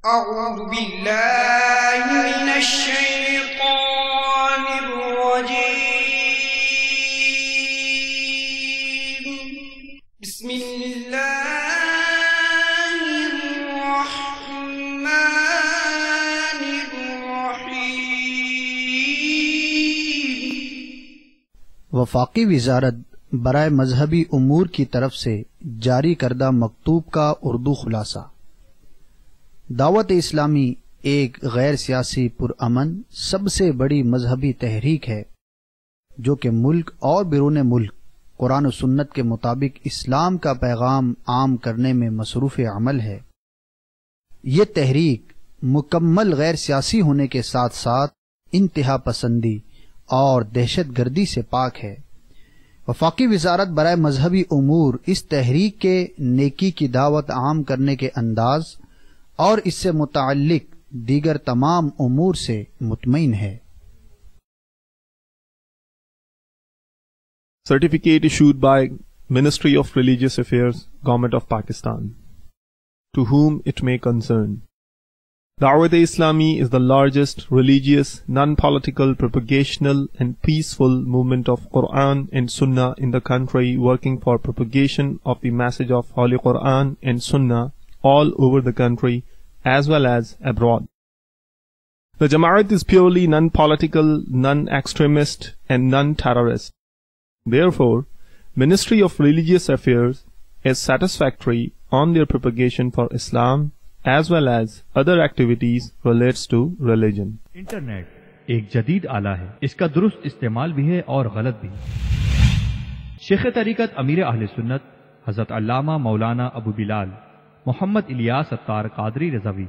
أعوذ بالله من الشيطان الرجيم. بسم الله الرحمن الرحيم. وفاقی وزارت برائے مذہبی امور کی طرف سے جاری کردہ مکتوب کا اردو خلاصہ. دعوت اسلامی ایک غیر سیاسی پرامن سب سے بڑی مذہبی تحریک ہے جو کہ ملک اور بیرون ملک قرآن و سنت کے مطابق اسلام کا پیغام عام کرنے میں مصروف عمل ہے. یہ تحریک مکمل غیر سیاسی ہونے کے ساتھ ساتھ انتہا پسندی اور دہشت گردی سے پاک ہے. وفاقی وزارت برائے مذہبی امور اس تحریک کے نیکی کی دعوت عام کرنے کے انداز اور اس سے متعلق دیگر تمام امور سے مطمئن ہے. Certificate issued by Ministry of Religious Affairs, Government of Pakistan. To whom it may concern. Dawat-e-Islami is the largest religious, non-political, propagational and peaceful movement of Quran and Sunnah in the country, working for propagation of the message of Holy Quran and Sunnah all over the country as well as abroad. The Jamaat is purely non-political, non-extremist and non-terrorist. Therefore, Ministry of Religious Affairs is satisfactory on their propagation for Islam as well as other activities relates to religion. Internet ایک جدید آلہ ہے، اس کا درست استعمال بھی ہے اور غلط بھی. شیخ طریقت امیر اہل سنت حضرت علامہ مولانا ابو بلال محمد الیاس اتار قادری رضوی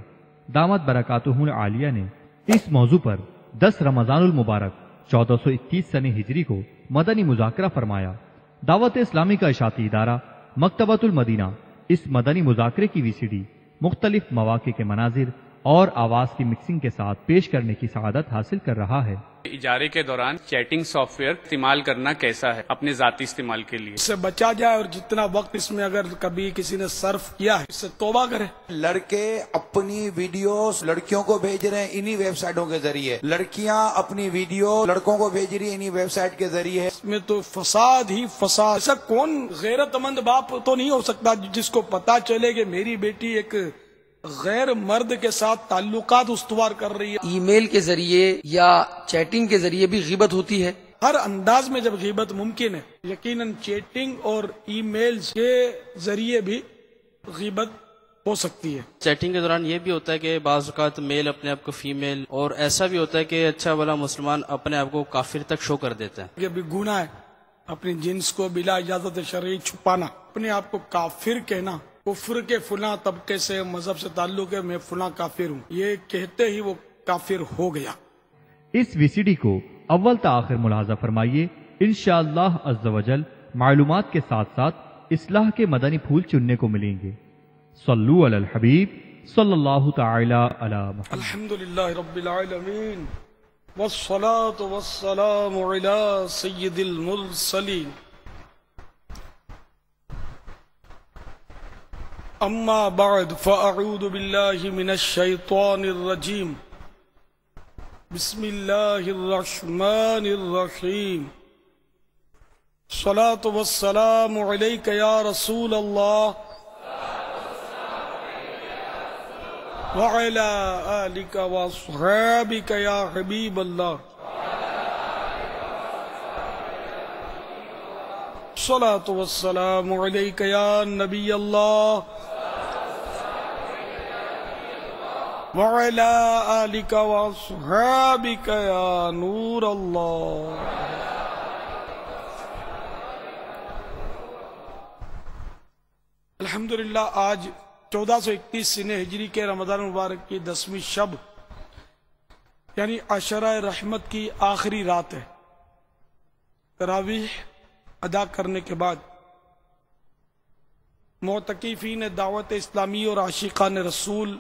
دامت برکاتہ العالیہ نے اس موضوع پر 10 رمضان المبارک 1421 سن ہجری کو مدنی مذاکرہ فرمایا. دعوت اسلامی کا اشاعتی ادارہ مکتبۃ المدینہ اس مدنی مذاکرے کی VCD مختلف مواقع کے مناظر اور آواز کی مکسنگ کے ساتھ پیش کرنے کی سعادت حاصل کر رہا ہے. اجارے کے دوران چیٹنگ سافٹ ویئر استعمال کرنا کیسا ہے اپنے ذاتی استعمال کے لیے؟ اس سے بچا جائے اور جتنا وقت اس میں اگر کبھی کسی نے صرف کیا ہے اس سے توبہ کرے. لڑکے اپنی ویڈیوز لڑکیوں کو بھیج رہے ہیں انہی ویب سائٹوں کے ذریعے، لڑکیاں اپنی ویڈیو لڑکوں کو بھیج رہی ہیں انہی ویب سائٹ کے ذریعے. اس میں تو فساد ہی فساد. ایسا کون غیرت مند باپ تو نہیں ہو سکتا جس کو پتا چلے کہ میری بیٹی ایک غیر مرد کے ساتھ تعلقات استوار کر رہی ہے. ای میل کے ذریعے یا چیٹنگ کے ذریعے بھی غیبت ہوتی ہے. ہر انداز میں جب غیبت ممکن ہے، یقیناً چیٹنگ اور ای میل کے ذریعے بھی غیبت ہو سکتی ہے. چیٹنگ کے دوران یہ بھی ہوتا ہے کہ بعض اوقات میل اپنے آپ کو فیمیل، اور ایسا بھی ہوتا ہے کہ اچھا والا مسلمان اپنے آپ کو کافر تک شو کر دیتا ہے. یہ بھی گناہ ہے اپنی جنس کو بلا اجازت شرعی چھپانا، اپنے آپ کو کافر کہنا، کفر کے فلاں طبقے سے مذہب سے تعلق ہے میں فلاں کافر ہوں، یہ کہتے ہی وہ کافر ہو گیا. اس VCD کو اول تا آخر ملاحظہ فرمائیے. انشاءاللہ عز و جل معلومات کے ساتھ ساتھ اصلاح کے مدنی پھول چننے کو ملیں گے. صلو علی الحبیب صلی اللہ تعالی علی محمد. الحمدللہ رب العالمین والصلاة والسلام علی سید المرسلین. اما بعد فاعوذ باللہ من الشیطان الرجیم. بسم اللہ الرحمن الرحیم. الصلاة والسلام علیک یا رسول اللہ وعلی آلک واصحابک یا حبیب اللہ. الصلاة والسلام علیک یا نبی اللہ وعلی آلک واصحابک یا نور اللہ. الحمدللہ آج 1431 سن ہجری کے رمضان مبارک کی 10ویں شب یعنی عشرہ رحمت کی آخری رات ہے. تراویح ادا کرنے کے بعد معتکفین دعوت اسلامی اور عاشقان رسول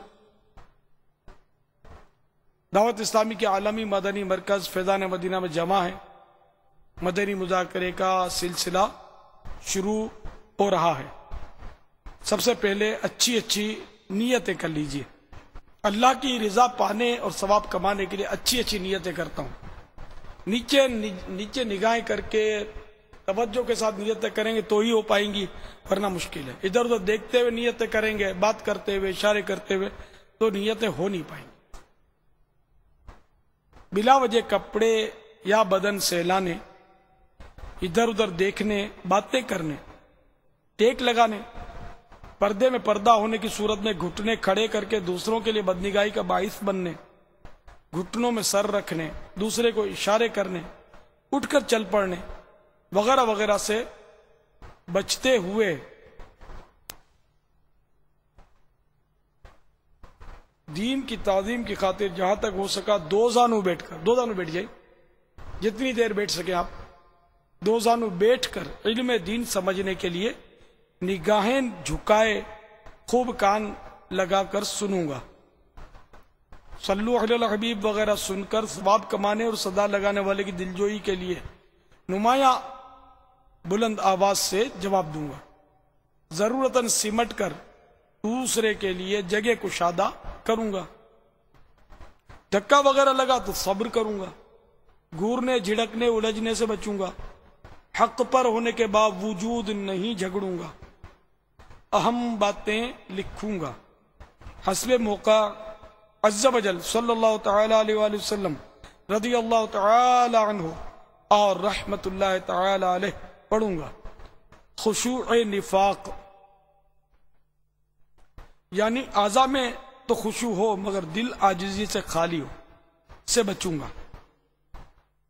دعوت اسلامی کے عالمی مدنی مرکز فیضان مدینہ میں جمع ہے. مدنی مذاکرے کا سلسلہ شروع ہو رہا ہے. سب سے پہلے اچھی نیتیں کر لیجئے. اللہ کی رضا پانے اور ثواب کمانے کے لیے اچھی اچھی نیتیں کرتا ہوں. نیچے نگاہیں کر کے توجہ کے ساتھ نیتیں کریں گے تو ہی ہو پائیں گی، ورنہ مشکل ہے. ادھر ادھر دیکھتے ہوئے نیتیں کریں گے، بات کرتے ہوئے، اشارے کرتے ہوئے، تو نیتیں ہو نہیں پائیں گی. بلا وجہ کپڑے یا بدن سہلانے، ادھر ادھر دیکھنے، باتیں کرنے، ٹیک لگانے، پردے میں پردہ ہونے کی صورت میں گھٹنے کھڑے کر کے دوسروں کے لیے بدنگاہی کا باعث بننے، گھٹنوں میں سر رکھنے، دوسرے کو اشارے کرنے، اٹھ کر چل پڑنے وغیرہ وغیرہ سے بچتے ہوئے دین کی تعظیم کی خاطر جہاں تک ہو سکا دو زانو بیٹھ جائے، جتنی دیر بیٹھ سکے آپ، دو زانو بیٹھ کر علم دین سمجھنے کے لیے نگاہیں جھکائے خوب کان لگا کر سنوں گا. صلو علی الحبیب وغیرہ سن کر ثواب کمانے اور صدا لگانے والے کی دلجوئی کے لیے نمایاں بلند آواز سے جواب دوں گا. ضرورتاً سمٹ کر دوسرے کے لیے جگہ کشادہ کروں گا. دھکا وغیرہ لگا تو صبر کروں گا. گورنے جھڑکنے الجھنے سے بچوں گا. حق پر ہونے کے باوجود نہیں جھگڑوں گا. اہم باتیں لکھوں گا. حسب موقع عز و جل صلی اللہ تعالی علیہ وآلہ وسلم رضی اللہ تعالی عنہ اور رحمت اللہ تعالی علیہ پڑھوں گا. خشوع نفاق یعنی اعضاء میں تو خشوع ہو مگر دل عاجزی سے خالی ہو، سے بچوں گا.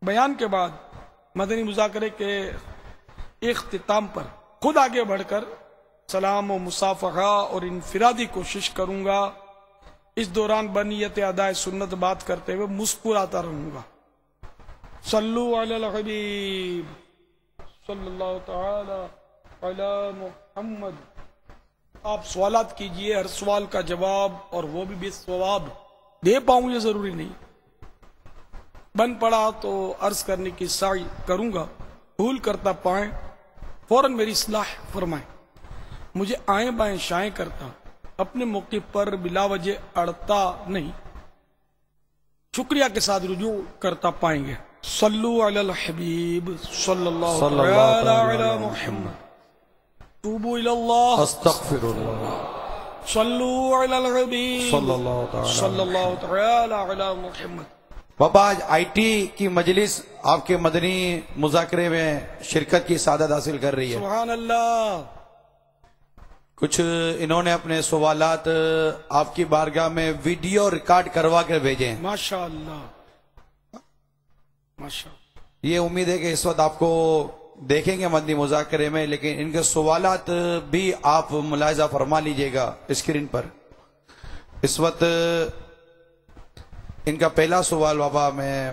بیان کے بعد مدنی مذاکرے کے اختتام پر خود آگے بڑھ کر سلام و مصافحہ اور انفرادی کوشش کروں گا. اس دوران بنیت ادائے سنت بات کرتے ہوئے مسکراتا رہوں گا. صلو علی الحبیب صلی اللہ تعالی علی محمد. آپ سوالات کیجئے، ہر سوال کا جواب اور وہ بھی بے ثواب دے پاؤں یہ ضروری نہیں. بن پڑا تو عرض کرنے کی سعی کروں گا. بھول کرتا پائیں فوراً میری اصلاح فرمائیں. مجھے آئیں بائیں شائیں کرتا اپنے موقع پر بلا وجہ اڑتا نہیں، شکریہ کے ساتھ رجوع کرتا پائیں گے. صلو علی الحبیب صلی اللہ تعالی علی محمد. توبوا الی اللہ استغفر اللہ. صلو علی الحبیب صلی اللہ تعالی علی محمد. بابا آج آئی ٹی کی مجلس آپ کے مدنی مذاکرے میں شرکت کی سعادت حاصل کر رہی ہے. سبحان اللہ. کچھ انہوں نے اپنے سوالات آپ کی بارگاہ میں ویڈیو ریکارڈ کروا کر بھیجے ہیں. ماشاء اللہ ماشاء اللہ. یہ امید ہے کہ اس وقت آپ کو دیکھیں گے مدنی مذاکرے میں، لیکن ان کے سوالات بھی آپ ملاحظہ فرما لیجئے گا اسکرین پر. اس وقت ان کا پہلا سوال بابا میں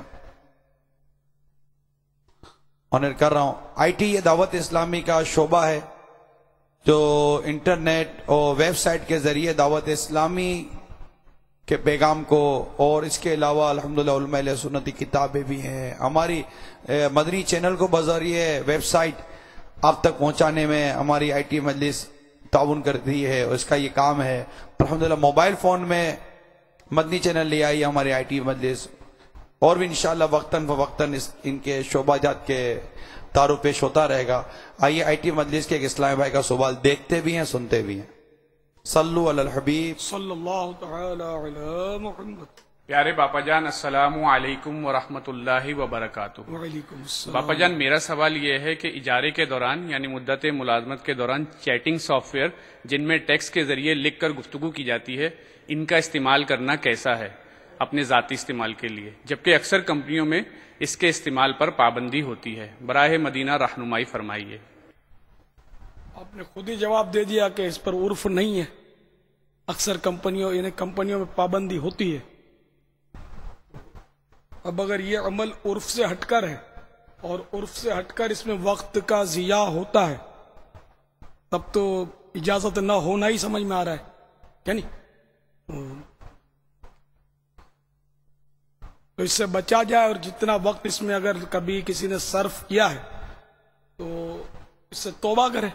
آنر کر رہا ہوں. آئی ٹی یہ دعوت اسلامی کا شعبہ ہے جو انٹرنیٹ اور ویب سائٹ کے ذریعے دعوت اسلامی کے پیغام کو، اور اس کے علاوہ الحمدللہ علماء اہل سنت کی کتابیں بھی ہیں، ہماری مدنی چینل کو بذریعہ ویب سائٹ آپ تک پہنچانے میں ہماری آئی ٹی مجلس تعاون کرتی ہے، اور اس کا یہ کام ہے. الحمدللہ موبائل فون میں مدنی چینل لے آئی ہماری آئی ٹی مجلس، اور بھی انشاءاللہ وقتاً فوقتاً ان کے شعبہ جات کے تعارف پیش ہوتا رہے گا. آئیے آئی ٹی مجلس کے ایک اسلام بھائی کا سوال دیکھتے بھی ہیں سنتے بھی ہیں. صلو علی الحبیب صلی اللہ تعالی علی محمد. پیارے باپا جان السلام علیکم ورحمۃ اللہ وبرکاتہ. وعلیکم السلام. باپا جان میرا سوال یہ ہے کہ اجارے کے دوران یعنی مدت ملازمت کے دوران چیٹنگ سافٹ ویئر جن میں ٹیکسٹ کے ذریعے لکھ کر گفتگو کی جاتی ہے، ان کا استعمال کرنا کیسا ہے اپنے ذاتی استعمال کے لیے، جبکہ اکثر کمپنیوں میں اس کے استعمال پر پابندی ہوتی ہے. براہ مدینہ رہنمائی فرمائیے. آپ نے خود ہی جواب دے دیا کہ اس پر عرف نہیں ہے. اکثر کمپنیوں میں پابندی ہوتی ہے. اب اگر یہ عمل عرف سے ہٹ کر ہے اور عرف سے ہٹ کر اس میں وقت کا ضیاع ہوتا ہے، تب تو اجازت نہ ہونا ہی سمجھ میں آ رہا ہے. یعنی تو اس سے بچا جائے، اور جتنا وقت اس میں اگر کبھی کسی نے صرف کیا ہے تو اس سے توبہ کرے.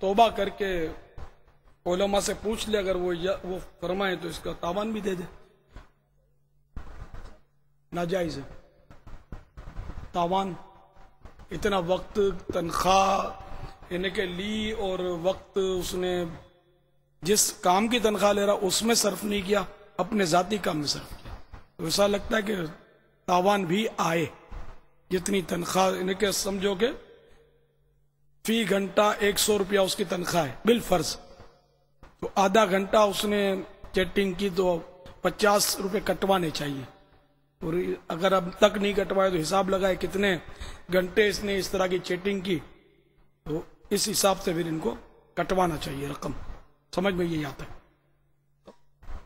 توبہ کر کے علماء سے پوچھ لے، اگر وہ فرمائے تو اس کا تاوان بھی دے دے. ناجائز ہے تاوان. اتنا وقت تنخواہ یعنی کہ لی اور وقت اس نے جس کام کی تنخواہ لے رہا اس میں صرف نہیں کیا، اپنے ذاتی کام میں صرف کیا. تو ایسا لگتا ہے کہ تاوان بھی آئے. جتنی تنخواہ یعنی کہ سمجھو کہ فی گھنٹہ 100 روپیہ اس کی تنخواہ ہے بالفرض، تو آدھا گھنٹہ اس نے چیٹنگ کی تو 50 روپے کٹوانے چاہیے. اور اگر اب تک نہیں کٹوائے تو حساب لگائے کتنے گھنٹے اس نے اس طرح کی چیٹنگ کی، تو اس حساب سے پھر ان کو کٹوانا چاہیے رقم. سمجھ میں یہی آتا ہے.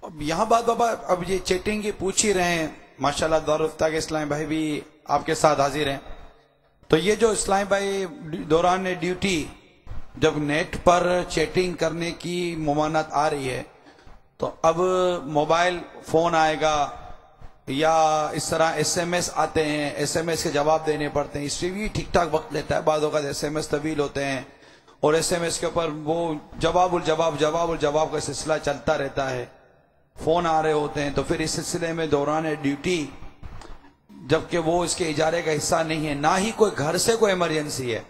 اب یہاں بات بابا، اب یہ چیٹنگ کی پوچھ ہی رہے ہیں، ماشاءاللہ دارالفتہ کے اسلامی بھائی بھی آپ کے ساتھ حاضر ہیں. تو یہ جو اسلامی بھائی دوران ڈیوٹی جب نیٹ پر چیٹنگ کرنے کی ممانعت آ رہی ہے، تو اب موبائل فون آئے گا یا اس طرح ایس ایم ایس آتے ہیں، ایس ایم ایس کے جواب دینے پڑتے ہیں. اس سے بھی ٹھیک ٹھاک وقت لیتا ہے، بعض اوقات ایس ایم ایس طویل ہوتے ہیں اور ایس ایم ایس کے اوپر وہ جواب الجواب کا سلسلہ چلتا رہتا ہے. فون آ رہے ہوتے ہیں، تو پھر اس سلسلے میں دوران ڈیوٹی جبکہ وہ اس کے اجارے کا حصہ نہیں ہے، نہ ہی کوئی گھر سے کوئی ایمرجنسی ہے،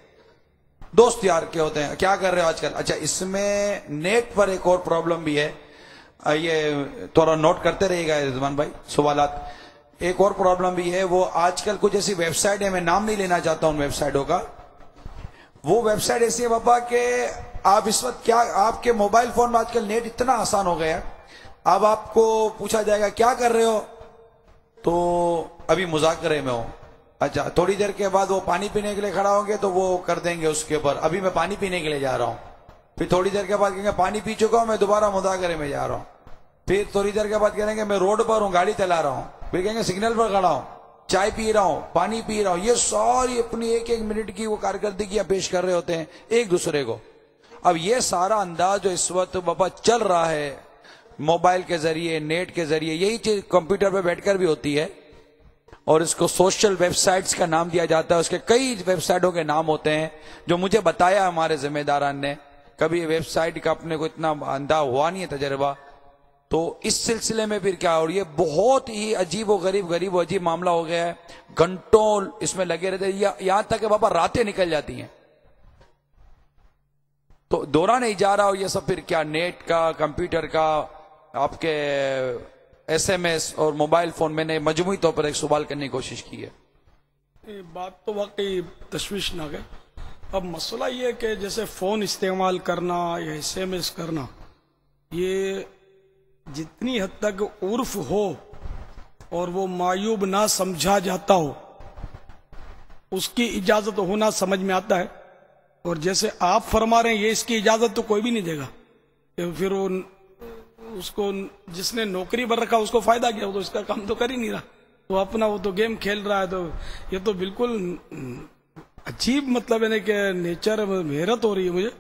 دوست یار کے ہوتے ہیں، کیا کر رہے ہو آج کل؟ اچھا، اس میں نیٹ پر ایک اور پرابلم بھی ہے، یہ تھوڑا نوٹ کرتے رہیے گا رضوان بھائی سوالات. ایک اور پرابلم بھی ہے، وہ آج کل کچھ ایسی ویب سائٹ ہے، میں نام نہیں لینا چاہتا ہوں ویب سائٹوں کا. وہ ویب سائٹ ایسی ہے بابا کہ آپ اس وقت کیا، آپ کے موبائل فون میں آج کل نیٹ اتنا آسان ہو گیا، اب آپ کو پوچھا جائے گا کیا کر رہے ہو، تو ابھی مذاکرے میں ہوں. اچھا، تھوڑی دیر کے بعد وہ پانی پینے کے لیے کھڑا ہوں گے تو وہ کر دیں گے اس کے اوپر ابھی میں پانی پینے کے لیے جا رہا ہوں. پھر تھوڑی دیر کے بعد کہیں گے پانی پی چکا ہوں، میں دوبارہ مذاکرے میں جا رہا ہوں. پھر تھوڑی دیر کے بعد کہیں گے میں روڈ پر ہوں، گاڑی چلا رہا ہوں. پھر کہیں گے سگنل پر کھڑا ہوں، چائے پی رہا ہوں، پانی پی رہا ہوں. یہ ساری اپنی ایک ایک منٹ کی وہ کارکردگیاں پیش کر رہے ہوتے ہیں ایک دوسرے کو. اب یہ سارا انداز جو اس وقت بابا چل رہا ہے موبائل کے ذریعے، نیٹ کے ذریعے، یہی چیز کمپیوٹر پہ بیٹھ کر بھی ہوتی ہے، اور اس کو سوشل ویب سائٹس کا نام دیا جاتا ہے. اس کے کئی ویب سائٹوں کے نام ہوتے ہیں جو مجھے بتایا ہمارے ذمہ داران نے. کبھی ویب سائٹ کا اپنے کو اتنا اندازہ ہوا نہیں ہے تجربہ. تو اس سلسلے میں پھر کیا، اور یہ بہت ہی عجیب و عجیب معاملہ ہو گیا ہے. گھنٹوں اس میں لگے رہتے ہیں، یہاں تک کہ بابا راتیں نکل جاتی ہیں. تو دوران اجارہ اور یہ سب پھر کیا، نیٹ کا، کمپیوٹر کا، آپ کے ایس ایم ایس اور موبائل فون. میں نے مجموعی طور پر ایک سوال کرنے کی کوشش کی ہے. بات تو واقعی تشویشناک ہے. اب مسئلہ یہ ہے کہ جیسے فون استعمال کرنا یا ایس ایم ایس کرنا، یہ جتنی حد تک عرف ہو اور وہ معیوب نہ سمجھا جاتا ہو، اس کی اجازت ہونا سمجھ میں آتا ہے. اور جیسے آپ فرما رہے ہیں یہ اس کی اجازت تو کوئی بھی نہیں دے گا. پھر وہ اس کو جس نے نوکری پر رکھا اس کو فائدہ کیا، وہ تو اس کا کام تو کر ہی نہیں رہا، وہ اپنا وہ تو گیم کھیل رہا ہے. تو یہ تو بالکل عجیب مطلب ہے کہ نیچر. حیرت ہو رہی ہے مجھے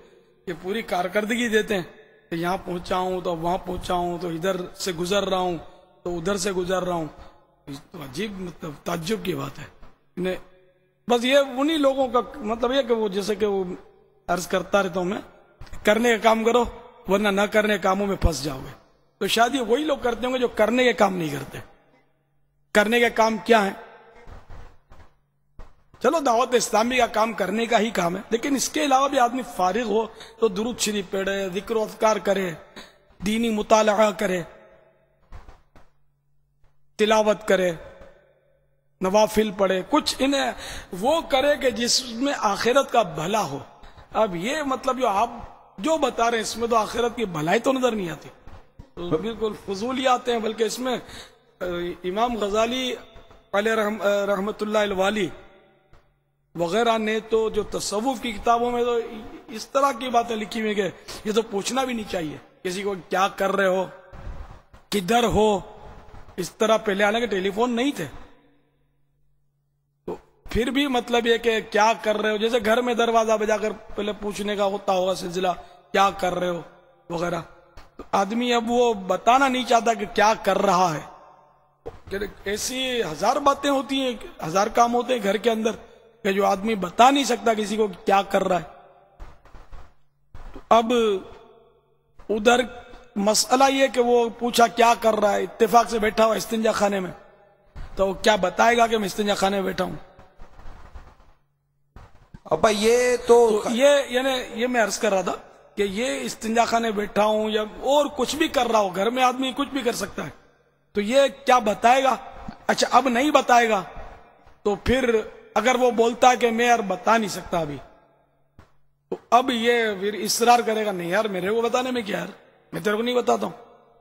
کہ پوری کارکردگی دیتے ہیں کہ یہاں پہنچا ہوں تو وہاں پہنچا ہوں، تو ادھر سے گزر رہا ہوں تو ادھر سے گزر رہا ہوں. تو عجیب مطلب تعجب کی بات ہے. بس یہ انہی لوگوں کا مطلب یہ کہ وہ جیسے کہ وہ عرض کرتا رہتا ہوں میں، کرنے کا کام کرو ورنہ نہ کرنے کے کاموں میں پھنس جاؤ گے. تو شاید یہ وہی لوگ کرتے ہوں گے جو کرنے کے کام نہیں کرتے. کرنے کے کام کیا ہے؟ چلو دعوت اسلامی کا کام کرنے کا ہی کام ہے، لیکن اس کے علاوہ بھی آدمی فارغ ہو تو درود شریف پڑھے، ذکر و اذکار کرے، دینی مطالعہ کرے، تلاوت کرے، نوافل پڑھے، کچھ انہیں وہ کرے کہ جس میں آخرت کا بھلا ہو. اب یہ مطلب جو آپ جو بتا رہے ہیں اس میں تو آخرت کی بھلائی تو نظر نہیں آتی، تو بالکل فضول ہی آتے ہیں. بلکہ اس میں امام غزالی علیہ رحمت اللہ الوالی وغیرہ نے تو جو تصوف کی کتابوں میں تو اس طرح کی باتیں لکھی ہوئی کہ یہ تو پوچھنا بھی نہیں چاہیے کسی کو کیا کر رہے ہو، کدھر ہو. اس طرح پہلے حالانکہ ٹیلی فون نہیں تھے، تو پھر بھی مطلب یہ کہ کیا کر رہے ہو، جیسے گھر میں دروازہ بجا کر پہلے پوچھنے کا ہوتا ہوگا سلسلہ، کیا کر رہے ہو وغیرہ. تو آدمی اب وہ بتانا نہیں چاہتا کہ کیا کر رہا ہے. ایسی ہزار باتیں ہوتی ہیں، ہزار کام ہوتے ہیں گھر کے اندر کہ جو آدمی بتا نہیں سکتا کسی کو کیا کر رہا ہے. تو اب ادھر مسئلہ یہ کہ وہ پوچھا کیا کر رہا ہے، اتفاق سے بیٹھا ہوا استنجا خانے میں، تو کیا بتائے گا کہ میں استنجا خانے میں بیٹھا ہوں؟ ابا یہ تو یہ میں عرض کر رہا تھا کہ یہ استنجا خانے بیٹھا ہوں یا اور کچھ بھی کر رہا ہو، گھر میں آدمی کچھ بھی کر سکتا ہے، تو یہ کیا بتائے گا؟ اچھا اب نہیں بتائے گا تو پھر اگر وہ بولتا ہے کہ میں یار بتا نہیں سکتا ابھی، تو اب یہ پھر اصرار کرے گا نہیں یار میرے کو بتانے میں کیا، یار میں تیرے کو نہیں بتاتا ہوں،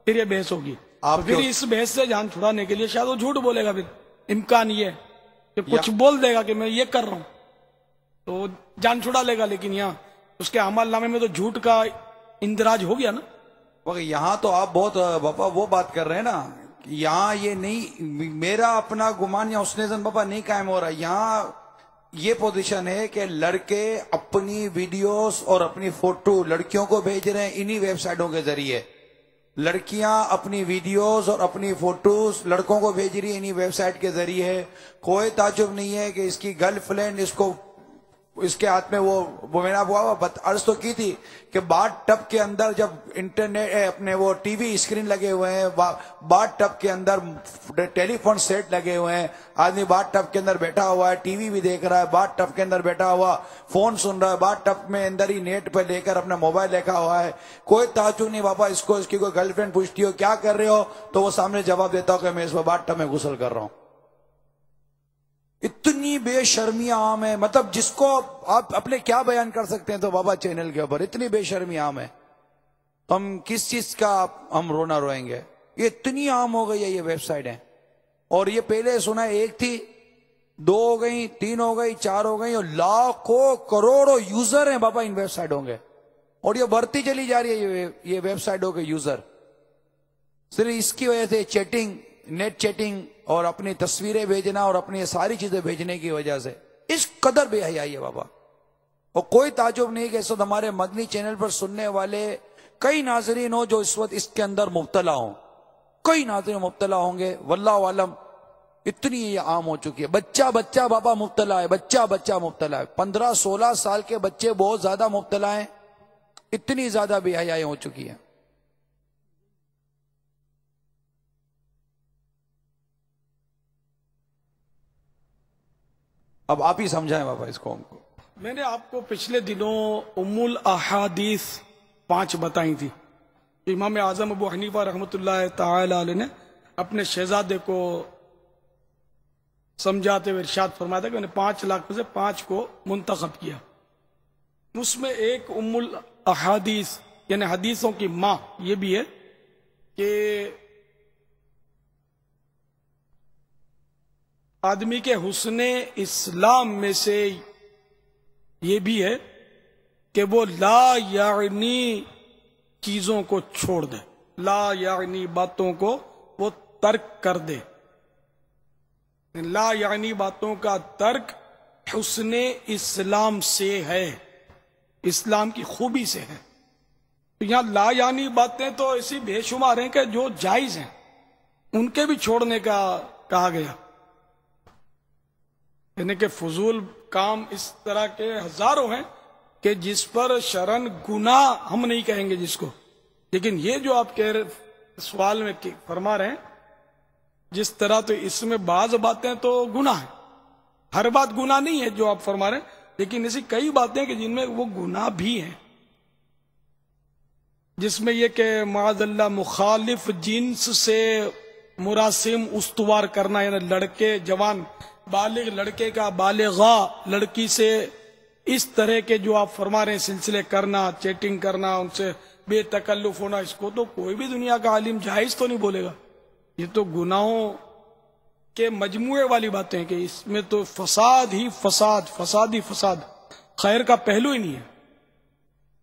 پھر یہ بحث ہوگی. پھر اس بحث سے جان چھڑانے کے لیے شاید وہ جھوٹ بولے گا، پھر امکان یہ کہ کچھ بول دے گا کہ میں یہ کر رہا ہوں تو جان چھڑا لے گا، لیکن یہاں اس کے عمل نامے میں تو جھوٹ کا اندراج ہو گیا نا. یہاں تو آپ بہت بابا وہ بات کر رہے ہیں نا، یہاں یہ نہیں، میرا اپنا گمان یا حسن ظن بابا نہیں قائم ہو رہا. یہاں یہ پوزیشن ہے کہ لڑکے اپنی ویڈیوز اور اپنی فوٹو لڑکیوں کو بھیج رہے ہیں انہی ویب سائٹوں کے ذریعے، لڑکیاں اپنی ویڈیوز اور اپنی فوٹوز لڑکوں کو بھیج رہی ہیں انہی ویب سائٹ کے ذریعے. کوئی تعجب نہیں ہے کہ اس کی گرل فرینڈ اس کے ہاتھ میں وہ میں نے آپ کو عرض تو کی تھی کہ باتھ ٹب کے اندر جب انٹرنیٹ اپنے وہ ٹی وی اسکرین لگے ہوئے ہیں، باتھ ٹب کے اندر ٹیلی فون سیٹ لگے ہوئے ہیں، آدمی باتھ ٹب کے اندر بیٹھا ہوا ہے، ٹی وی بھی دیکھ رہا ہے، باتھ ٹب کے اندر بیٹھا ہوا فون سن رہا ہے، باتھ ٹب میں اندر ہی نیٹ پہ لے کر اپنا موبائل دیکھا ہوا ہے. کوئی تعجب نہیں بابا. اس کی کوئی گرل فرینڈ پوچھتی ہو کیا کر رہے ہو تو وہ سامنے جواب دیتا ہو کہ میں اس وقت باتھ ٹب میں غسل کر رہا ہوں. اتنی بے شرمی عام ہے، مطلب جس کو آپ اپنے کیا بیان کر سکتے ہیں تو بابا چینل کے اوپر اتنی بے شرمی عام ہے، ہم کس چیز کا ہم رونا روئیں گے. یہ اتنی عام ہو گئی ہے یہ ویب سائٹ ہے. اور یہ پہلے سنا ایک تھی، 2 ہو گئی، 3 ہو گئی، 4 ہو گئی، اور لاکھوں کروڑوں یوزر ہیں بابا ان ویب سائٹوں کے، اور یہ بڑھتی چلی جا رہی ہے یہ ویب سائٹوں کے یوزر. صرف اس کی وجہ سے چیٹنگ، نیٹ چیٹنگ اور اپنی تصویریں بھیجنا اور اپنی ساری چیزیں بھیجنے کی وجہ سے اس قدر بے حیائی ہے بابا. اور کوئی تعجب نہیں کہ اس وقت ہمارے مدنی چینل پر سننے والے کئی ناظرین ہو جو اس وقت اس کے اندر مبتلا ہوں، کئی ناظرین مبتلا ہوں گے، واللہ عالم. اتنی یہ عام ہو چکی ہے. بچہ بابا مبتلا ہے، بچہ مبتلا ہے. 15-16 سال کے بچے بہت زیادہ مبتلا ہیں. اتنی زیادہ بے حیائی ہو چکی ہے. اب آپ ہی سمجھائیں بابا اس قوم کو. میں نے آپ کو پچھلے دنوں ام الاحادیث 5 بتائی تھی. امام اعظم ابو حنیفہ رحمۃ اللہ تعالی علیہ نے اپنے شہزادے کو سمجھاتے ہوئے ارشاد فرمایا تھا کہ میں نے 5 لاکھ میں سے 5 کو منتخب کیا. اس میں ایک ام الاحادیث یعنی حدیثوں کی ماں یہ بھی ہے کہ آدمی کے حسن اسلام میں سے یہ بھی ہے کہ وہ لا یعنی چیزوں کو چھوڑ دے، لا یعنی باتوں کو وہ ترک کر دے. لا یعنی باتوں کا ترک حسن اسلام سے ہے، اسلام کی خوبی سے ہے. تو یہاں لا یعنی باتیں تو ایسی بے شمار ہیں کہ جو جائز ہیں ان کے بھی چھوڑنے کا کہا گیا. یعنی کہ فضول کام اس طرح کے ہزاروں ہیں کہ جس پر شرعاً گناہ ہم نہیں کہیں گے جس کو، لیکن یہ جو آپ کہہ رہے سوال میں فرما رہے ہیں جس طرح، تو اس میں بعض باتیں تو گناہ ہیں. ہر بات گناہ نہیں ہے جو آپ فرما رہے ہیں، لیکن ایسی کئی باتیں کہ جن میں وہ گناہ بھی ہیں، جس میں یہ کہ معاذ اللہ مخالف جنس سے مراسم استوار کرنا، یعنی لڑکے جوان بالغ لڑکے کا بالغہ لڑکی سے اس طرح کے جو آپ فرما رہے ہیں سلسلے کرنا، چیٹنگ کرنا، ان سے بے تکلف ہونا، اس کو تو کوئی بھی دنیا کا عالم جائز تو نہیں بولے گا. یہ تو گناہوں کے مجموعے والی باتیں ہیں کہ اس میں تو فساد ہی فساد، فساد ہی فساد، خیر کا پہلو ہی نہیں ہے.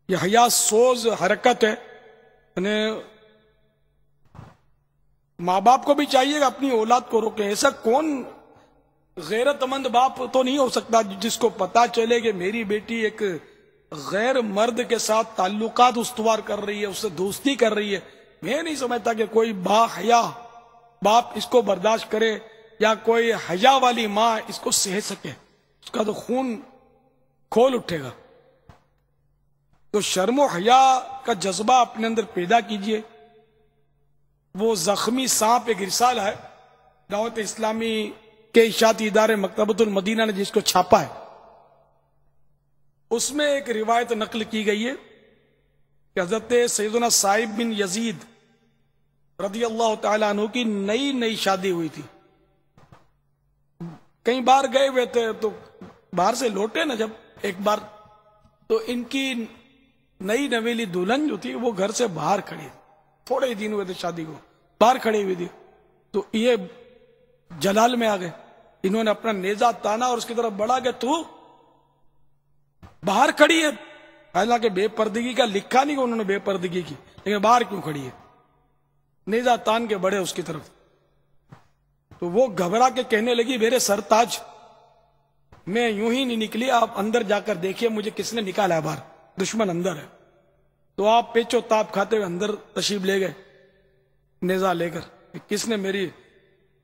یہ حیا سوز حرکت ہے. یعنی ماں باپ کو بھی چاہیے کہ اپنی اولاد کو روکیں. ایسا کون غیرت مند باپ تو نہیں ہو سکتا جس کو پتا چلے کہ میری بیٹی ایک غیر مرد کے ساتھ تعلقات استوار کر رہی ہے، اس سے دوستی کر رہی ہے. میں نہیں سمجھتا کہ کوئی با حیا باپ اس کو برداشت کرے یا کوئی حیا والی ماں اس کو سہ سکے. اس کا تو خون کھول اٹھے گا. تو شرم و حیا کا جذبہ اپنے اندر پیدا کیجئے. وہ زخمی سانپ ایک رسالہ ہے دعوت اسلامی کے اشاعتی ادارے مکتبۃ المدینہ نے جس کو چھاپا ہے. اس میں ایک روایت نقل کی گئی ہے کہ حضرت سیدنا صائب بن یزید رضی اللہ تعالیٰ عنہ کی نئی شادی ہوئی تھی. کئی بار گئے ہوئے تھے تو باہر سے لوٹے نا جب ایک بار، تو ان کی نئی نویلی دلہن جو تھی وہ گھر سے باہر کھڑی تھی. تھوڑے ہی دن ہوئے تھے شادی کو، باہر کھڑی ہوئی تھی. تو یہ جلال میں آ گئے. انہوں نے اپنا نیزہ تانا اور اس کی طرف بڑھا کہ تو باہر کھڑی ہے. حالانکہ بے پردگی کا لکھا نہیں کہ انہوں نے بے پردگی کی، لیکن باہر کیوں کھڑی ہے؟ نیزہ تان کے بڑھے اس کی طرف. تو وہ گھبرا کے کہنے لگی میرے سرتاج، میں یوں ہی نہیں نکلی، آپ اندر جا کر دیکھیے مجھے کس نے نکالا ہے باہر، دشمن اندر ہے. تو آپ پیچو تاپ کھاتے ہوئے اندر تشریف لے گئے نیزہ لے کر، کس نے میری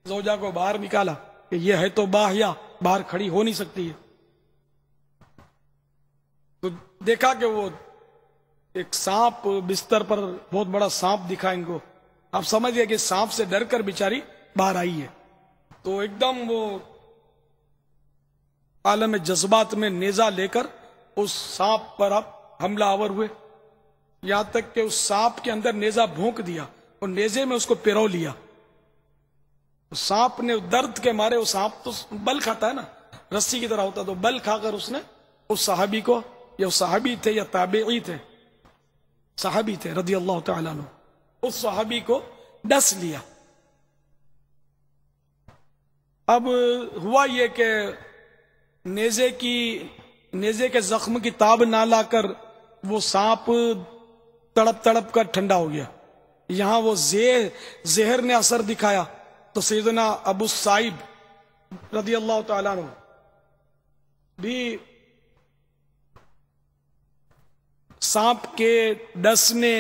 زوجہ کو باہر نکالا، کہ یہ ہے تو باحیا، باہر کھڑی ہو نہیں سکتی ہے. تو دیکھا کہ وہ ایک سانپ بستر پر، بہت بڑا سانپ دکھا ان کو. آپ سمجھ گئے کہ سانپ سے ڈر کر بیچاری باہر آئی ہے. تو ایک دم وہ عالم جذبات میں نیزہ لے کر اس سانپ پر آپ حملہ آور ہوئے، یہاں تک کہ اس سانپ کے اندر نیزہ بھونک دیا اور نیزے میں اس کو پیرو لیا. سانپ نے درد کے مارے، وہ سانپ تو بل کھاتا ہے نا، رسی کی طرح ہوتا، تو بل کھا کر اس نے اس صحابی کو، یا صحابی تھے یا تابعی تھے، صحابی تھے رضی اللہ تعالیٰ عنہ، اس صحابی کو ڈس لیا. اب ہوا یہ کہ نیزے کے زخم کی تاب نہ لا کر وہ سانپ تڑپ تڑپ کر ٹھنڈا ہو گیا. یہاں وہ زہر نے اثر دکھایا. تو سیدنا ابو صائب رضی اللہ تعالیٰ عنہ بھی سانپ کے ڈسنے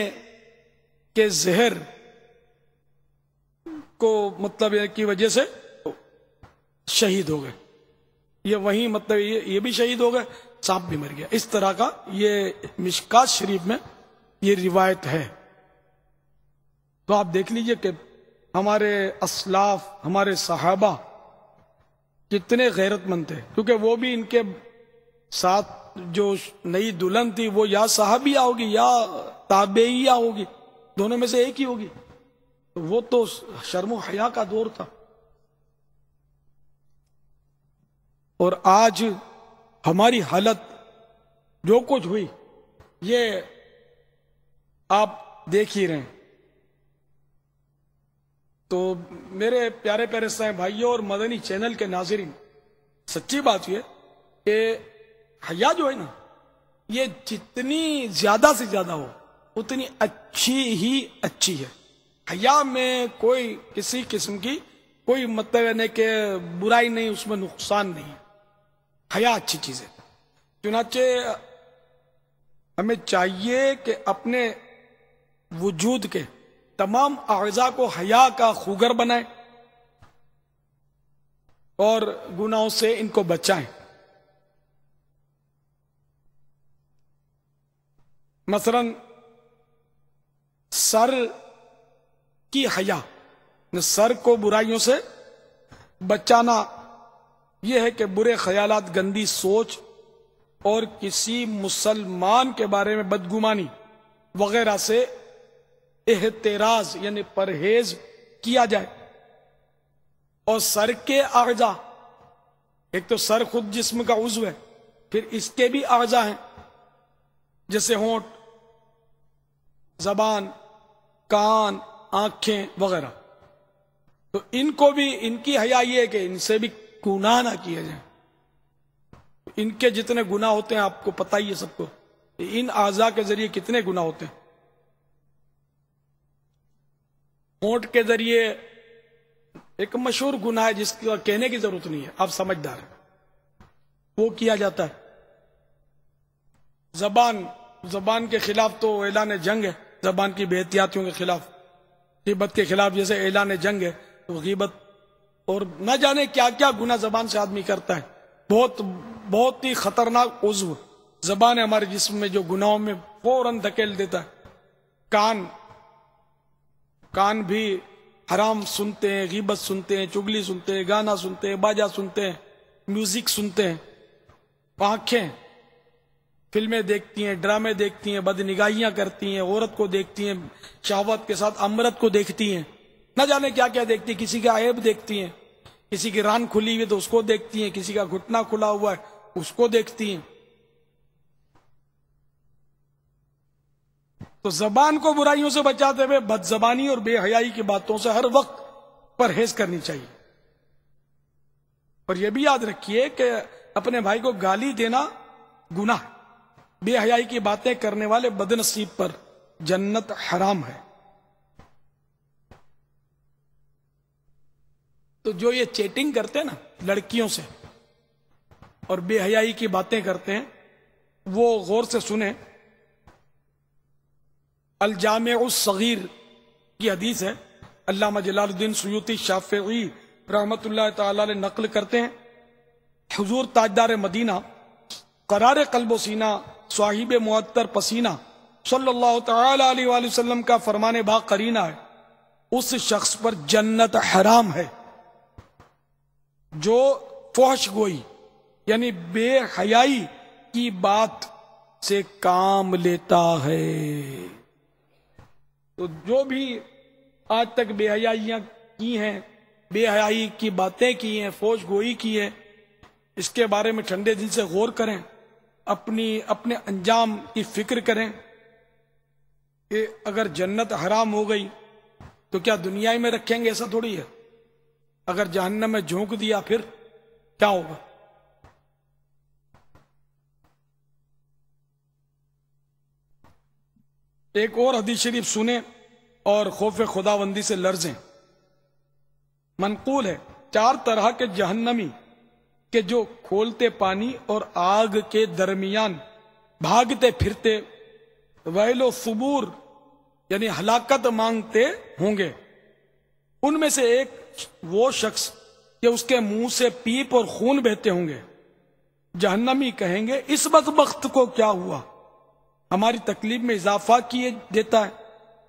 کے زہر کو مطلب کی وجہ سے شہید ہو گئے. یہ وہیں مطلب یہ بھی شہید ہو گئے، سانپ بھی مر گیا. اس طرح کا یہ مشکات شریف میں یہ روایت ہے. تو آپ دیکھ لیجئے کہ ہمارے اسلاف، ہمارے صحابہ کتنے غیرت مند تھے، کیونکہ وہ بھی ان کے ساتھ جو نئی دلہن تھی وہ یا صحابیہ ہوگی یا تابعیہ ہوگی، دونوں میں سے ایک ہی ہوگی. وہ تو شرم و حیا کا دور تھا. اور آج ہماری حالت جو کچھ ہوئی یہ آپ دیکھ ہی رہے ہیں. تو میرے پیارے پیارے صاحب بھائیوں اور مدنی چینل کے ناظرین، سچی بات یہ کہ حیا جو ہے نا، یہ جتنی زیادہ سے زیادہ ہو اتنی اچھی ہی اچھی ہے. حیا میں کوئی کسی قسم کی کوئی مطلب نہیں کہ برائی نہیں، اس میں نقصان نہیں. حیا اچھی چیز ہے. چنانچہ ہمیں چاہیے کہ اپنے وجود کے تمام اعضاء کو حیا کا خوگر بنائیں اور گناہوں سے ان کو بچائیں. مثلا سر کی حیا، سر کو برائیوں سے بچانا یہ ہے کہ برے خیالات، گندی سوچ اور کسی مسلمان کے بارے میں بدگمانی وغیرہ سے احتراز یعنی پرہیز کیا جائے. اور سر کے اعضاء، ایک تو سر خود جسم کا عضو ہے، پھر اس کے بھی اعضاء ہیں جیسے ہونٹ، زبان، کان، آنکھیں وغیرہ. تو ان کو بھی، ان کی حیا یہ ہے کہ ان سے بھی گناہ نہ کیے جائیں. ان کے جتنے گناہ ہوتے ہیں آپ کو پتہ ہی ہے سب کو، ان اعضاء کے ذریعے کتنے گناہ ہوتے ہیں. ہونٹ کے ذریعے ایک مشہور گناہ ہے جس کا کہنے کی ضرورت نہیں ہے، آپ سمجھدار ہیں، وہ کیا جاتا ہے. زبان کے خلاف تو اعلان جنگ ہے، زبان کی بے احتیاطیوں کے خلاف، غیبت کے خلاف جیسے اعلان جنگ ہے. تو غیبت اور نہ جانے کیا کیا گناہ زبان سے آدمی کرتا ہے. بہت ہی خطرناک عضو زبان ہے ہمارے جسم میں، جو گناہوں میں فوراً دھکیل دیتا ہے. کان بھی حرام سنتے ہیں، غیبت سنتے ہیں، چگلی سنتے ہیں، گانا سنتے ہیں، باجا سنتے ہیں، میوزک سنتے ہیں. آنکھیں فلمیں دیکھتی ہیں، ڈرامے دیکھتی ہیں، بد نگاہیاں کرتی ہیں، عورت کو دیکھتی ہیں، شہوت کے ساتھ امرت کو دیکھتی ہیں، نہ جانے کیا کیا دیکھتی ہیں. کسی کا عیب دیکھتی ہیں، کسی کی ران کھلی ہوئی تو اس کو دیکھتی ہیں، کسی کا گھٹنا کھلا ہوا ہے اس کو دیکھتی ہیں. تو زبان کو برائیوں سے بچاتے ہوئے بد زبانی اور بے حیائی کی باتوں سے ہر وقت پرہیز کرنی چاہیے. اور یہ بھی یاد رکھیے کہ اپنے بھائی کو گالی دینا گناہ ہے. بے حیائی کی باتیں کرنے والے بد نصیب پر جنت حرام ہے. تو جو یہ چیٹنگ کرتے ہیں نا لڑکیوں سے اور بے حیائی کی باتیں کرتے ہیں وہ غور سے سنیں. الجامع الصغیر کی حدیث ہے، علامہ جلال الدین سیوطی شافعی رحمت اللہ تعالی علیہ نقل کرتے ہیں، حضور تاجدار مدینہ قرار قلب و سینہ صاحب معطر پسینہ صلی اللہ تعالی علیہ وآلہ وسلم کا فرمان با قرینہ ہے، اس شخص پر جنت حرام ہے جو فحش گوئی یعنی بے حیائی کی بات سے کام لیتا ہے. تو جو بھی آج تک بے حیائیاں کی ہیں، بے حیائی کی باتیں کی ہیں، فحش گوئی کی ہے، اس کے بارے میں ٹھنڈے دل سے غور کریں، اپنے انجام کی فکر کریں کہ اگر جنت حرام ہو گئی تو کیا دنیا میں رکھیں گے؟ ایسا تھوڑی ہے. اگر جہنم میں جھونک دیا پھر کیا ہوگا؟ ایک اور حدیث شریف سنیں اور خوف خداوندی سے لرزیں. منقول ہے 4 طرح کے جہنمی کہ جو کھولتے پانی اور آگ کے درمیان بھاگتے پھرتے ویل و ثبور یعنی ہلاکت مانگتے ہوں گے. ان میں سے ایک وہ شخص کہ اس کے منہ سے پیپ اور خون بہتے ہوں گے. جہنمی کہیں گے اس بدبخت کو کیا ہوا، ہماری تکلیف میں اضافہ کیے دیتا ہے.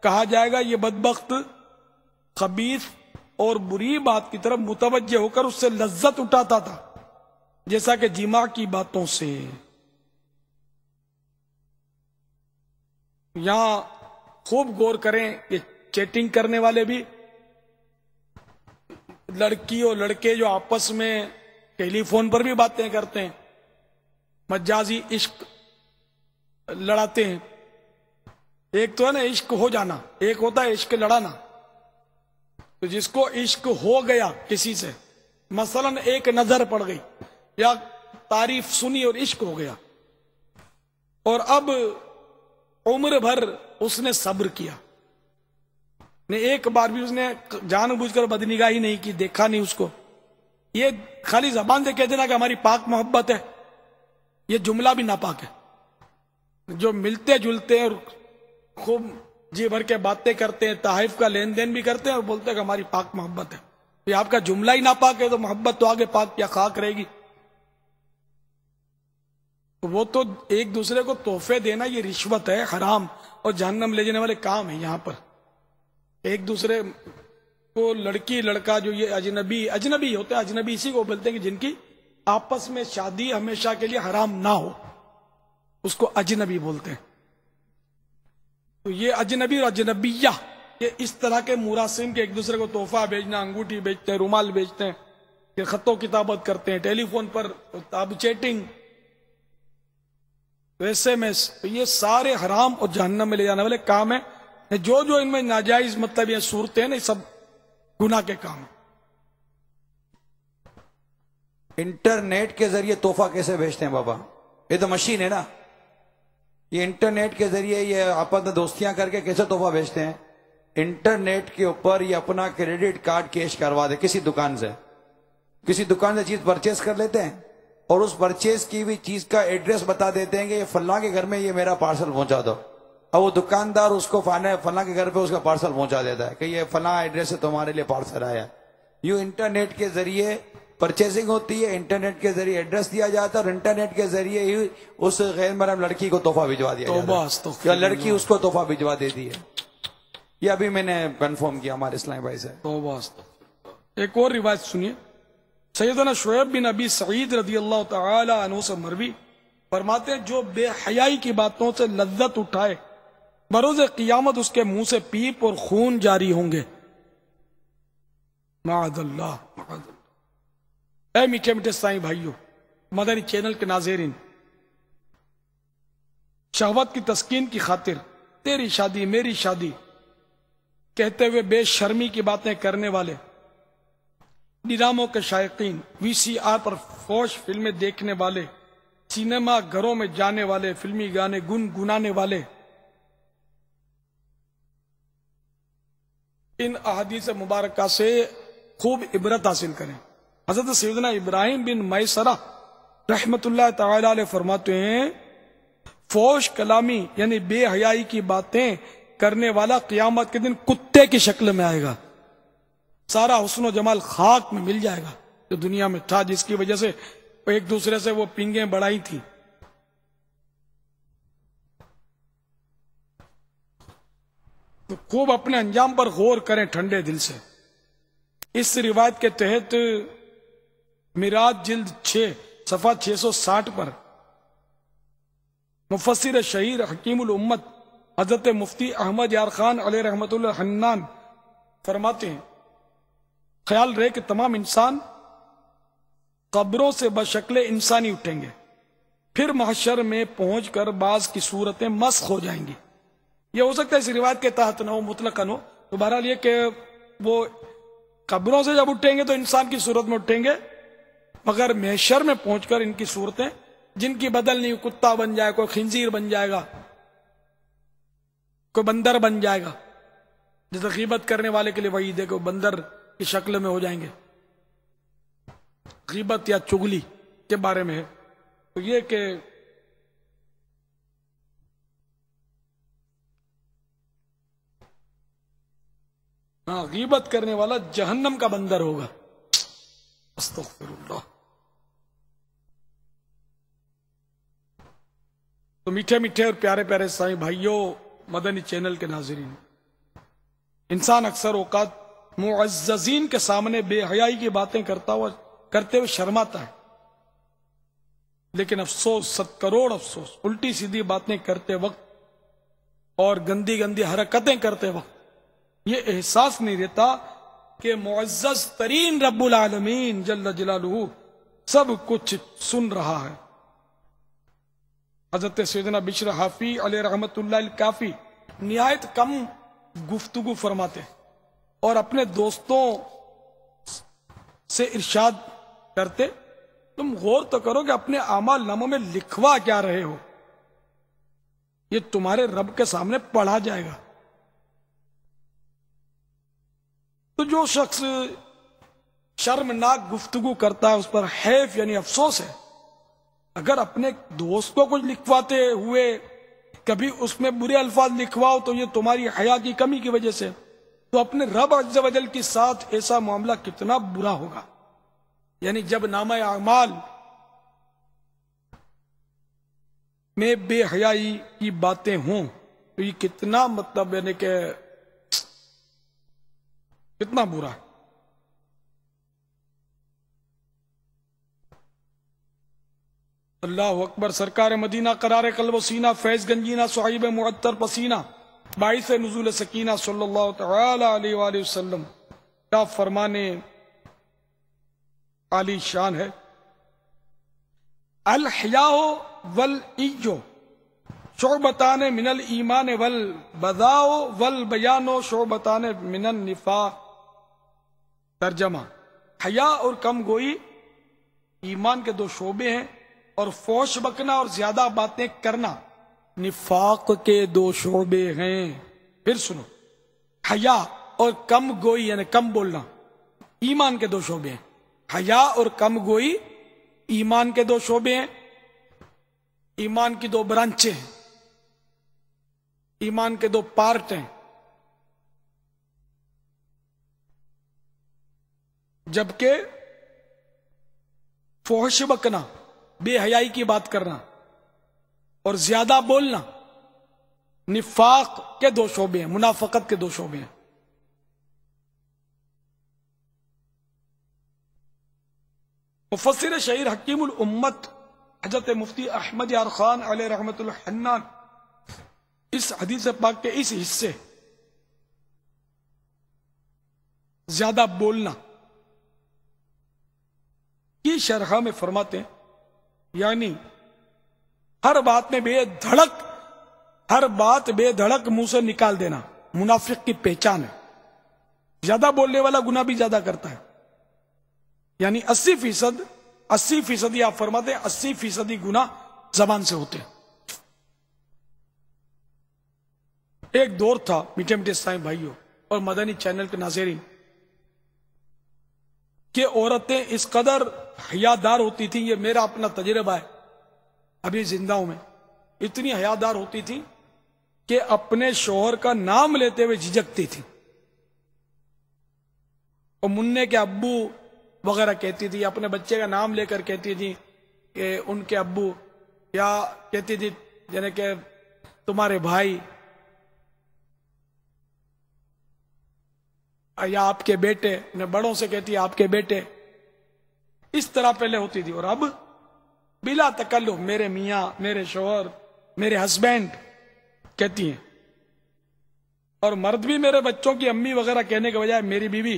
کہا جائے گا یہ بدبخت خبیث اور بری بات کی طرف متوجہ ہو کر اس سے لذت اٹھاتا تھا جیسا کہ جماع کی باتوں سے. یہاں خوب غور کریں، یہ چیٹنگ کرنے والے بھی لڑکی اور لڑکے جو آپس میں ٹیلی فون پر بھی باتیں کرتے ہیں، مجازی عشق لڑاتے ہیں. ایک تو ہے نا عشق ہو جانا، ایک ہوتا ہے عشق لڑانا. تو جس کو عشق ہو گیا کسی سے، مثلا ایک نظر پڑ گئی یا تعریف سنی اور عشق ہو گیا، اور اب عمر بھر اس نے صبر کیا، ایک بار بھی اس نے جان بوجھ کر بدنگاہی نہیں کی، دیکھا نہیں اس کو. یہ خالی زبان سے کہہ دینا کہ ہماری پاک محبت ہے، یہ جملہ بھی ناپاک ہے. جو ملتے جلتے ہیں اور خوب جی بھر کے باتیں کرتے ہیں، تحائف کا لین دین بھی کرتے ہیں اور بولتے ہیں کہ ہماری پاک محبت ہے، یہ آپ کا جملہ ہی ناپاک ہے تو محبت تو آگے پاک یا خاک رہے گی. وہ تو ایک دوسرے کو تحفے دینا یہ رشوت ہے، حرام اور جہنم لے جانے والے کام ہیں. یہاں پر ایک دوسرے کو لڑکی لڑکا جو یہ اجنبی ہوتے ہیں، اجنبی اسی کو بولتے ہیں کہ جن کی آپس میں شادی ہمیشہ کے لیے حرام نہ ہو، اس کو اجنبی بولتے ہیں. تو یہ اجنبی اور اجنبیہ یہ اس طرح کے مراسم کے ایک دوسرے کو تحفہ بھیجنا، انگوٹھی بیچتے ہیں، رومال بیچتے ہیں، پھر خط و کتابت کرتے ہیں، ٹیلی فون پر اب چیٹنگ، ویسے میں یہ سارے حرام اور جہنم میں لے جانے والے کام ہیں. جو جو ان میں ناجائز مطلب یہ صورتیں ہیں نا، یہ سب گناہ کے کام ہیں. انٹرنیٹ کے ذریعے تحفہ کیسے بھیجتے ہیں بابا؟ یہ تو مشین ہے نا. یہ انٹرنیٹ کے ذریعے یہ آپس میں دوستیاں کر کے کیسے تحفہ بھیجتے ہیں؟ انٹرنیٹ کے اوپر یہ اپنا کریڈٹ کارڈ کیش کروا دے کسی دکان سے چیز پرچیز کر لیتے ہیں اور اس پرچیز کی ہوئی چیز کا ایڈریس بتا دیتے ہیں کہ یہ فلاں کے گھر میں یہ میرا پارسل پہنچا دو. اب وہ دکاندار اس کو فلاں کے گھر پہ اس کا پارسل پہنچا دیتا ہے کہ یہ فلاں ایڈریس سے تمہارے لیے پارسل آیا. یوں انٹرنیٹ کے ذریعے پرچیزنگ ہوتی ہے، انٹرنیٹ کے ذریعے ایڈریس دیا جاتا ہے اور انٹرنیٹ کے ذریعے ہی اس غیر محرم لڑکی کو تحفہ بھجوا دیا جاتا ہے یا لڑکی اس کو تحفہ بھجوا دیتی ہے. یہ ابھی میں نے کنفرم کیا ہمارے اسلامی بھائی سے. ایک اور روایت سنیے. سیدنا شعیب بن ابی سعید رضی اللہ تعالی عنہ سے مروی فرماتے ہیں جو بے حیائی کی باتوں سے لذت اٹھائے بروز قیامت اس کے منہ سے پیپ اور خون جاری ہوں گے. معاذ اللہ معاذ اللہ. اے میٹھے میٹھے سائیں بھائیوں، مدنی چینل کے ناظرین، شہوت کی تسکین کی خاطر تیری شادی میری شادی کہتے ہوئے بے شرمی کی باتیں کرنے والے، ڈراموں کے شائقین، وی سی آر پر فوش فلمیں دیکھنے والے، سینما گھروں میں جانے والے، فلمی گانے گنگنانے والے، ان احادیث مبارکہ سے خوب عبرت حاصل کریں. حضرت سیدنا ابراہیم بن میسرہ رحمت اللہ تعالی علیہ فرماتے ہیں فوش کلامی یعنی بے حیائی کی باتیں کرنے والا قیامت کے دن کتے کی شکل میں آئے گا. سارا حسن و جمال خاک میں مل جائے گا جو دنیا میں تھا، جس کی وجہ سے ایک دوسرے سے وہ پنگیں بڑھائی تھی. تو خوب اپنے انجام پر غور کریں ٹھنڈے دل سے. اس روایت کے تحت میراج جلد 6 صفحہ 660 پر مفسر شہیر حکیم الامت حضرت مفتی احمد یار خان علیہ رحمت اللہ حنان فرماتے ہیں خیال رہے کہ تمام انسان قبروں سے بشکل انسانی اٹھیں گے، پھر محشر میں پہنچ کر بعض کی صورتیں مسخ ہو جائیں گی. یہ ہو سکتا ہے اس روایت کے تحت نہ ہو، مطلقاً ہو. تو بہرحال یہ کہ وہ قبروں سے جب اٹھیں گے تو انسان کی صورت میں اٹھیں گے، مگر محشر میں پہنچ کر ان کی صورتیں جن کی بدل نہیں، کتا بن جائے، کوئی خنزیر بن جائے گا، کوئی بندر بن جائے گا. جیسے غیبت کرنے والے کے لیے وعید ہے کہ وہ بندر کی شکل میں ہو جائیں گے. غیبت یا چغلی کے بارے میں ہے. تو یہ کہ غیبت کرنے والا جہنم کا بندر ہوگا. استغفر اللہ. تو میٹھے میٹھے اور پیارے پیارے سائیں بھائیوں، مدنی چینل کے ناظرین، انسان اکثر اوقات معززین کے سامنے بے حیائی کی باتیں کرتے ہوئے شرماتا ہے، لیکن افسوس، 100 کروڑ افسوس، الٹی سیدھی باتیں کرتے وقت اور گندی گندی حرکتیں کرتے وقت یہ احساس نہیں رہتا کہ معزز ترین رب العالمین جل جلالہ سب کچھ سن رہا ہے. حضرت سیدنا بشر حافی علیہ رحمت اللہ الکافی نہایت کم گفتگو فرماتے اور اپنے دوستوں سے ارشاد کرتے تم غور تو کرو کہ اپنے اعمال ناموں میں لکھوا کیا رہے ہو، یہ تمہارے رب کے سامنے پڑھا جائے گا. تو جو شخص شرمناک گفتگو کرتا ہے اس پر حیف یعنی افسوس ہے. اگر اپنے دوست کو کچھ لکھواتے ہوئے کبھی اس میں برے الفاظ لکھواؤ تو یہ تمہاری حیا کی کمی کی وجہ سے، تو اپنے رب عز و جل کے ساتھ ایسا معاملہ کتنا برا ہوگا. یعنی جب نامہ اعمال میں بے حیائی کی باتیں ہوں تو یہ کتنا مطلب یعنی کہ کتنا برا ہے. اللہ اکبر. سرکار مدینہ قرار قلب و سینہ فیض گنجینہ صحیب معطر پسینہ باعث نزول سکینہ صلی اللہ تعالی علیہ وآلہ وسلم کا فرمانے عالی شان ہے الحیاء والعیو شعبتان من الایمان والبذاء والبیان شعبتان من النفاق. ترجمہ: حیا اور کم گوئی ایمان کے 2 شعبے ہیں اور فوش بکنا اور زیادہ باتیں کرنا نفاق کے 2 شعبے ہیں. پھر سنو، حیا اور کم گوئی یعنی کم بولنا ایمان کے 2 شعبے ہیں. حیا اور کم گوئی ایمان کے 2 شعبے ہیں. ایمان کی 2 برانچیں ہیں، ایمان کے 2 پارٹ ہیں. جبکہ فحش بکنا، بے حیائی کی بات کرنا اور زیادہ بولنا نفاق کے دو شعبے ہیں، منافقت کے دو شعبے ہیں۔ مفسر شہیر حکیم الامت حضرت مفتی احمد یار خان علیہ رحمت الحنان اس حدیث پاک کے اس حصے زیادہ بولنا کی شرح میں فرماتے ہیں، یعنی ہر بات میں ہر بات بے دھڑک منہ سے نکال دینا منافق کی پہچان ہے۔ زیادہ بولنے والا گناہ بھی زیادہ کرتا ہے، یعنی 80% آپ فرماتے ہیں 80% گناہ زبان سے ہوتے ہیں۔ ایک دور تھا میٹھے میٹھے اسلامی بھائیوں اور مدنی چینل کے ناظرین کہ عورتیں اس قدر حیادار ہوتی تھیں، یہ میرا اپنا تجربہ ہے، ابھی زندہ ہوں میں، اتنی حیادار ہوتی تھی کہ اپنے شوہر کا نام لیتے ہوئے جھجکتی تھی، اور منع کے ابو وغیرہ کہتی تھی، اپنے بچے کا نام لے کر کہتی تھی کہ ان کے ابو، یا کہتی تھی یعنی کہ تمہارے بھائی یا آپ کے بیٹے، بڑوں سے کہتی ہے آپ کے بیٹے، اس طرح پہلے ہوتی تھی، اور اب بلا تکلف میرے میاں، میرے شوہر، میرے ہسبینڈ کہتی ہیں، اور مرد بھی میرے بچوں کی امی وغیرہ کہنے کے بجائے میری بیوی،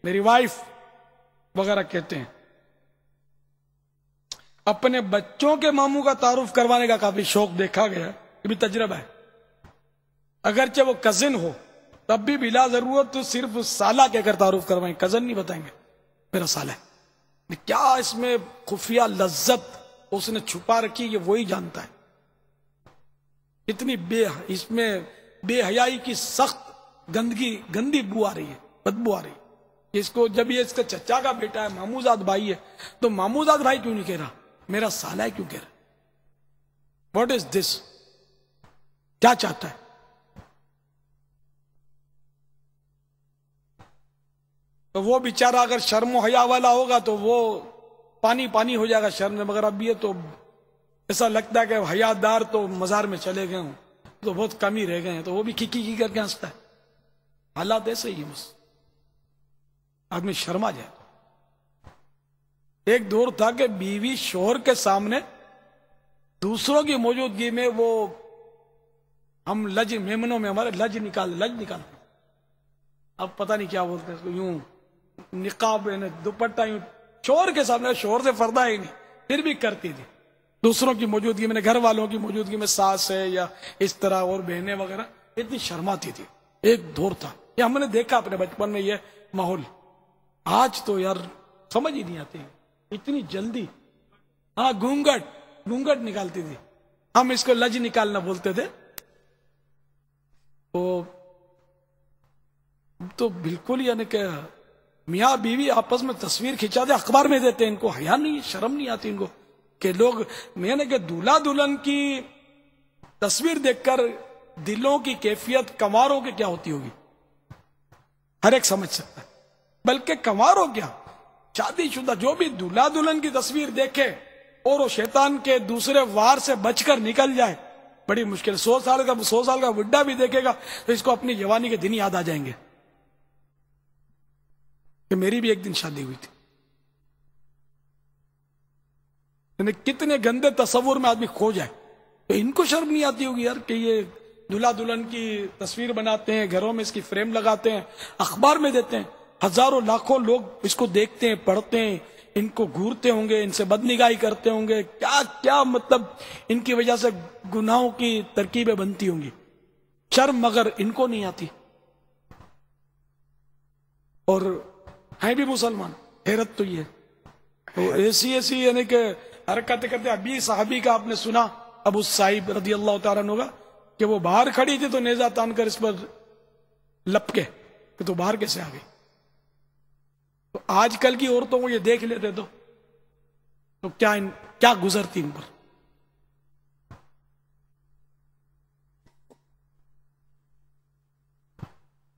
میری وائف وغیرہ کہتے ہیں۔ اپنے بچوں کے ماموں کا تعارف کروانے کا کافی شوق دیکھا گیا، یہ بھی تجربہ ہے، اگرچہ وہ کزن ہو تب بھی بلا ضرورت صرف سالہ کہہ کر تعارف کروائیں، کزن نہیں بتائیں گے میرا سالہ ہے۔ کیا اس میں خفیہ لذت اس نے چھپا رکھی یہ وہی جانتا ہے۔ اتنی اس میں بے حیائی کی سخت گندی بو آ رہی ہے، بدبو آ رہی ہے۔ اس کو جب یہ اس کا چچا کا بیٹا ہے، ماموزاد بھائی ہے، تو ماموزاد بھائی کیوں نہیں کہہ رہا، میرا سالہ ہے کیوں کہہ رہا؟ واٹ از دس؟ کیا چاہتا ہے؟ تو وہ بیچارہ اگر شرم و حیا والا ہوگا تو وہ پانی پانی ہو جائے گا شرم میں، مگر اب یہ تو ایسا لگتا ہے کہ حیادار تو مزار میں چلے گئے ہوں، تو بہت کم ہی رہ گئے ہیں، تو وہ بھی کی کر کے ہنستا ہے۔ حالات ایسے ہی بس، آدمی شرما جائے۔ ایک دور تھا کہ بیوی شوہر کے سامنے دوسروں کی موجودگی میں وہ ہم لج میمنوں میں ہمارے لج نکالتے، اب پتہ نہیں کیا بولتے ہیں اس کو، یوں نقاب دوپٹہ یوں شوہر کے سامنے، شوہر سے پردہ ہی نہیں، پھر بھی کرتی تھی دوسروں کی موجودگی میں، گھر والوں کی موجودگی میں، ساس ہے یا اس طرح اور بہنیں وغیرہ، اتنی شرماتی تھی۔ ایک دور تھا، یہ ہم نے دیکھا اپنے بچپن میں یہ ماحول۔ آج تو یار سمجھ ہی نہیں آتی اتنی جلدی۔ ہاں گھونگٹ نکالتی تھی، ہم اس کو لج نکالنا بولتے تھے۔ تو بالکل یعنی کہ میاں بیوی آپس میں تصویر کھینچا دے، اخبار میں دیتے ہیں، ان کو حیا نہیں، شرم نہیں آتی ان کو کہ لوگ، میں نے کہ دولہا دلہن کی تصویر دیکھ کر دلوں کی کیفیت کنواروں کی کیا ہوتی ہوگی ہر ایک سمجھ سکتا ہے۔ بلکہ کنواروں کیا، شادی شدہ جو بھی دولہا دلہن کی تصویر دیکھے اور وہ شیطان کے دوسرے وار سے بچ کر نکل جائے، بڑی مشکل۔ 100 سال کا بڈھا بھی دیکھے گا تو اس کو اپنی جوانی کے دن یاد آ جائیں گے کہ میری بھی ایک دن شادی ہوئی تھی۔ یعنی کتنے گندے تصور میں آدمی کھو جائے، تو ان کو شرم نہیں آتی ہوگی یار کہ یہ دلہا دلہن کی تصویر بناتے ہیں، گھروں میں اس کی فریم لگاتے ہیں، اخبار میں دیتے ہیں، ہزاروں لاکھوں لوگ اس کو دیکھتے ہیں، پڑھتے ہیں، ان کو گھورتے ہوں گے، ان سے بدنگاہی کرتے ہوں گے، کیا کیا مطلب ان کی وجہ سے گناہوں کی ترکیبیں بنتی ہوں گی۔ شرم مگر ان کو نہیں آتی، اور ہیں بھی مسلمان۔ حیرت تو یہ تو ایسی یعنی کہ حرکتیں کرتے۔ ابھی صحابی کا آپ نے سنا، ابو سعید رضی اللہ تعالیٰ عنہ کا، کہ وہ باہر کھڑی تھی تو نیزہ تان کر اس پر لپکے کہ تو باہر کیسے آ گئی۔ تو آج کل کی عورتوں کو یہ دیکھ لیتے تو کیا گزرتی ان پر۔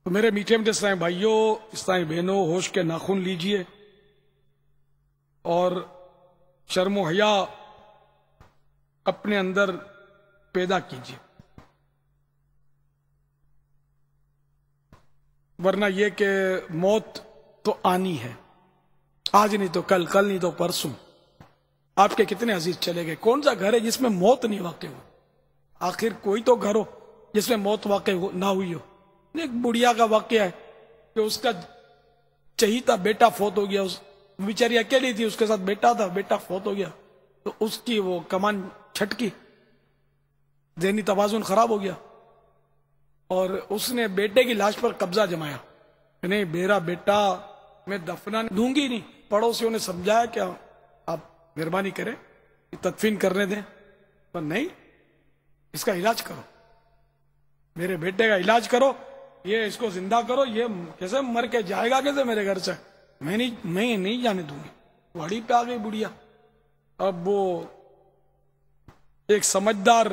تو میرے میٹھے میٹھے اسلامی بھائیوں، اسلامی بہنوں، ہوش کے ناخن لیجئے اور شرم و حیا اپنے اندر پیدا کیجیے، ورنہ یہ کہ موت تو آنی ہے، آج نہیں تو کل، کل نہیں تو پرسوں۔ آپ کے کتنے عزیز چلے گئے؟ کون سا گھر ہے جس میں موت نہیں واقع ہو؟ آخر کوئی تو گھر ہو جس میں موت واقع نہ ہوئی ہو۔ ایک بڑھیا کا واقعہ ہے کہ اس کا چہیتا بیٹا فوت ہو گیا، اس بیچاری اکیلی تھی، اس کے ساتھ بیٹا تھا، بیٹا فوت ہو گیا تو اس کی وہ کمان چھٹکی، ذہنی توازن خراب ہو گیا، اور اس نے بیٹے کی لاش پر قبضہ جمایا کہ نہیں میرا بیٹا میں دفنانے دوں گی نہیں۔ پڑوسیوں نے سمجھایا کہ آپ مہربانی کریں تدفین کرنے دیں، پر نہیں، اس کا علاج کرو، میرے بیٹے کا علاج کرو، یہ اس کو زندہ کرو، یہ کیسے مر کے جائے گا کیسے میرے گھر سے، میں نہیں جانے دوں گی۔ واڑی پہ آ گئی بڑھیا۔ اب وہ ایک سمجھدار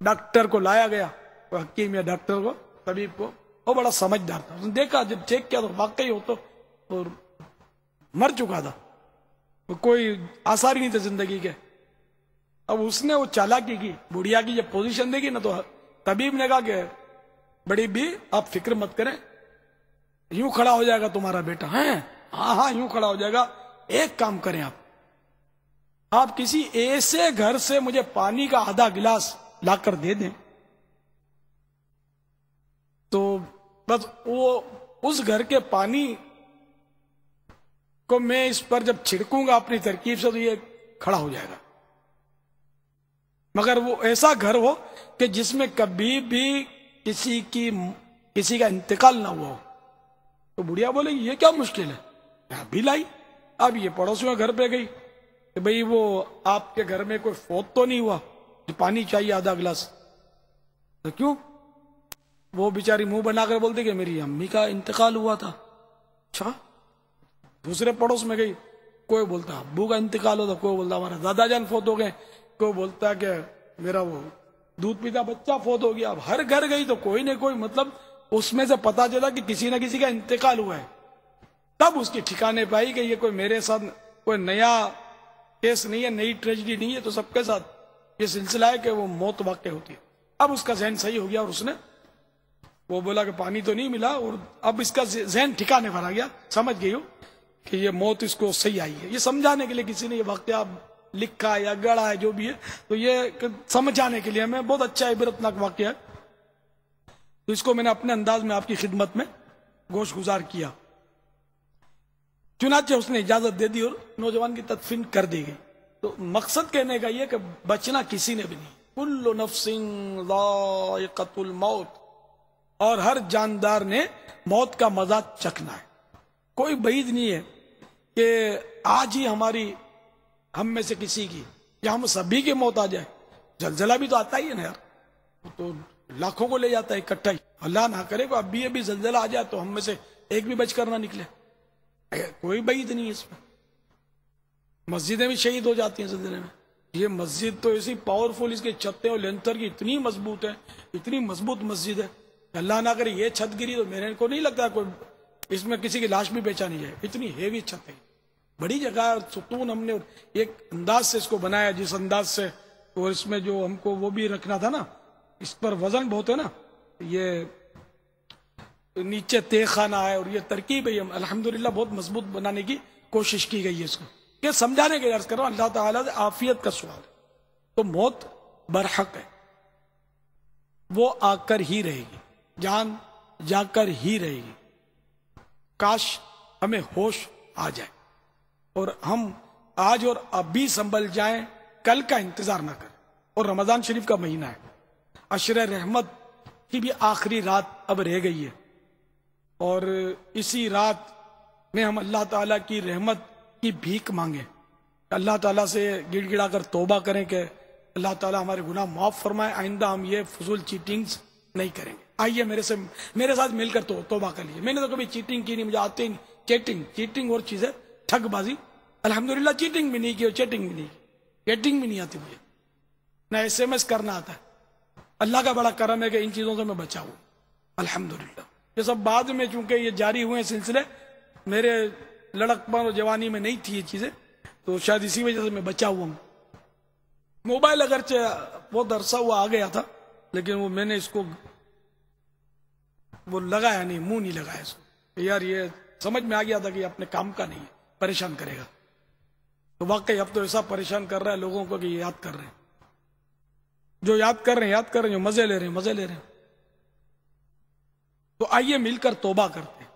ڈاکٹر کو لایا گیا، حکیم یا ڈاکٹر کو، طبیب کو، وہ بڑا سمجھدار تھا، اس نے دیکھا، جب چیک کیا تو واقعی ہو تو مر چکا تھا، کوئی آثار ہی نہیں تھے زندگی کے۔ اب اس نے وہ چالاکی کی، بڑھیا کی جب پوزیشن دیکھی نا، تو طبیب نے کہا کہ بڑی بھی آپ فکر مت کریں، یوں کھڑا ہو جائے گا تمہارا بیٹا۔ ہاں یوں کھڑا ہو جائے گا، ایک کام کریں آپ کسی ایسے گھر سے مجھے پانی کا آدھا گلاس لا کر دے دیں، تو بس وہ اس گھر کے پانی کو میں اس پر جب چھڑکوں گا اپنی ترکیب سے تو یہ کھڑا ہو جائے گا، مگر وہ ایسا گھر ہو کہ جس میں کبھی بھی کسی کا انتقال نہ ہوا ہو۔ تو بڑھیا بولے یہ کیا مشکل ہے، ابھی لائی۔ اب یہ پڑوسیوں کے گھر پہ گئی کہ بھئی وہ آپ کے گھر میں کوئی فوت تو نہیں ہوا، پانی چاہیے آدھا گلاس۔ تو کیوں؟ وہ بیچاری منہ بنا کر بولتے کہ میری امی کا انتقال ہوا تھا۔ اچھا، دوسرے پڑوس میں گئی، کوئی بولتا ابو کا انتقال ہوتا، کوئی بولتا ہمارا دادا جان فوت ہو گئے، کوئی بولتا کہ میرا وہ دودھ پیتا بچہ فوت ہو گیا۔ اب ہر گھر گئی تو کوئی نہ کوئی مطلب اس میں سے پتا چلا کہ کسی نہ کسی کا انتقال ہوا ہے۔ تب اس کی ٹھکانے پائی کہ یہ کوئی میرے ساتھ کوئی نیا کیس نہیں ہے، نئی ٹریجڈی نہیں ہے، تو سب کے ساتھ یہ سلسلہ ہے کہ وہ موت واقع ہوتی ہے۔ اب اس کا ذہن صحیح ہو گیا، اور اس نے وہ بولا کہ پانی تو نہیں ملا، اور اب اس کا ذہن ٹھکانے پر آ گیا، سمجھ گئی ہو کہ یہ موت اس کو صحیح آئی ہے۔ یہ سمجھانے کے لیے کسی نے یہ واقعہ لکھا یا گڑا ہے جو بھی ہے، تو یہ سمجھانے کے لیے ہمیں بہت اچھا عبرتناک واقعہ ہے، تو اس کو میں نے اپنے انداز میں آپ کی خدمت میں گوش گزار کیا۔ چنانچہ اس نے اجازت دے دی اور نوجوان کی تدفین کر دی گئی۔ تو مقصد کہنے کا یہ کہ بچنا کسی نے بھی نہیں، کل نفس ذائقۃ الموت، اور ہر جاندار نے موت کا مزہ چکھنا ہے۔ کوئی بعید نہیں ہے کہ آج ہی ہم میں سے کسی کی یا ہم سبھی کی موت آ جائے۔ زلزلہ بھی تو آتا ہی ہے نا یار، تو لاکھوں کو لے جاتا ہے اکٹھا ہی، اللہ نہ کرے کہ ابھی زلزلہ آ جائے تو ہم میں سے ایک بھی بچ کر نہ نکلے، کوئی بعید نہیں ہے اس میں۔ مسجدیں بھی شہید ہو جاتی ہیں زلزلے میں۔ یہ مسجد تو ایسی پاورفل، اس کی چھتیں اور لینتر کی اتنی مضبوط ہے، اتنی مضبوط مسجد ہے، اللہ نہ کرے یہ چھت گری تو میرے کو نہیں لگتا کوئی اس میں کسی کی لاش بھی پہچانی جائے، اتنی ہیوی چھت ہے، بڑی جگہ ہے، ستون ہم نے ایک انداز سے اس کو بنایا، جس انداز سے، اور اس میں جو ہم کو وہ بھی رکھنا تھا نا، اس پر وزن بہت ہے نا، یہ نیچے تہ خانہ ہے، اور یہ ترکیب ہے، الحمدللہ بہت مضبوط بنانے کی کوشش کی گئی ہے اس کو، کہ سمجھانے کے عرض کر رہا ہوں، اللہ تعالیٰ سے عافیت کا سوال ہے۔ تو موت برحق ہے، وہ آ کر ہی رہے گی، جان جا کر ہی رہے گی۔ کاش ہمیں ہوش آ جائے اور ہم آج اور ابھی سنبھل جائیں، کل کا انتظار نہ کریں۔ اور رمضان شریف کا مہینہ ہے، عشر رحمت کی بھی آخری رات اب رہ گئی ہے، اور اسی رات میں ہم اللہ تعالیٰ کی رحمت کی بھیک مانگیں، اللہ تعالیٰ سے گڑ گڑا کر توبہ کریں کہ اللہ تعالیٰ ہمارے گناہ معاف فرمائے، آئندہ ہم یہ فضول چیٹنگز نہیں کریں گے۔ آئیے میرے ساتھ مل کر توبہ کر لیجیے۔ میں نے تو کبھی چیٹنگ کی نہیں، مجھے آتے ہی نہیں، چیٹنگ اور چیز ہے، ٹھگ بازی، الحمدللہ چیٹنگ بھی نہیں کی اور چیٹنگ بھی نہیں کی، چیٹنگ بھی نہیں آتی مجھے، نہ SMS کرنا آتا ہے۔ اللہ کا بڑا کرم ہے کہ ان چیزوں سے میں بچا ہوں الحمدللہ۔ یہ سب بعد میں چونکہ یہ جاری ہوئے سلسلے، میرے لڑکپن اور جوانی میں نہیں تھی یہ چیزیں، تو شاید اسی وجہ سے میں بچا ہوا ہوں. موبائل اگرچہ بہت عرصہ ہوا آ گیا تھا، لیکن وہ میں نے اس کو وہ لگایا نہیں، منہ نہیں لگایا اس کو. یار یہ سمجھ میں آ گیا تھا کہ یہ اپنے کام کا نہیں ہے، پریشان کرے گا. تو واقعی اب تو ایسا پریشان کر رہا ہے لوگوں کو کہ یہ یاد کر رہے ہیں، جو یاد کر رہے ہیں یاد کر رہے ہیں، جو مزے لے رہے ہیں مزے لے رہے ہیں. تو آئیے مل کر توبہ کرتے ہیں.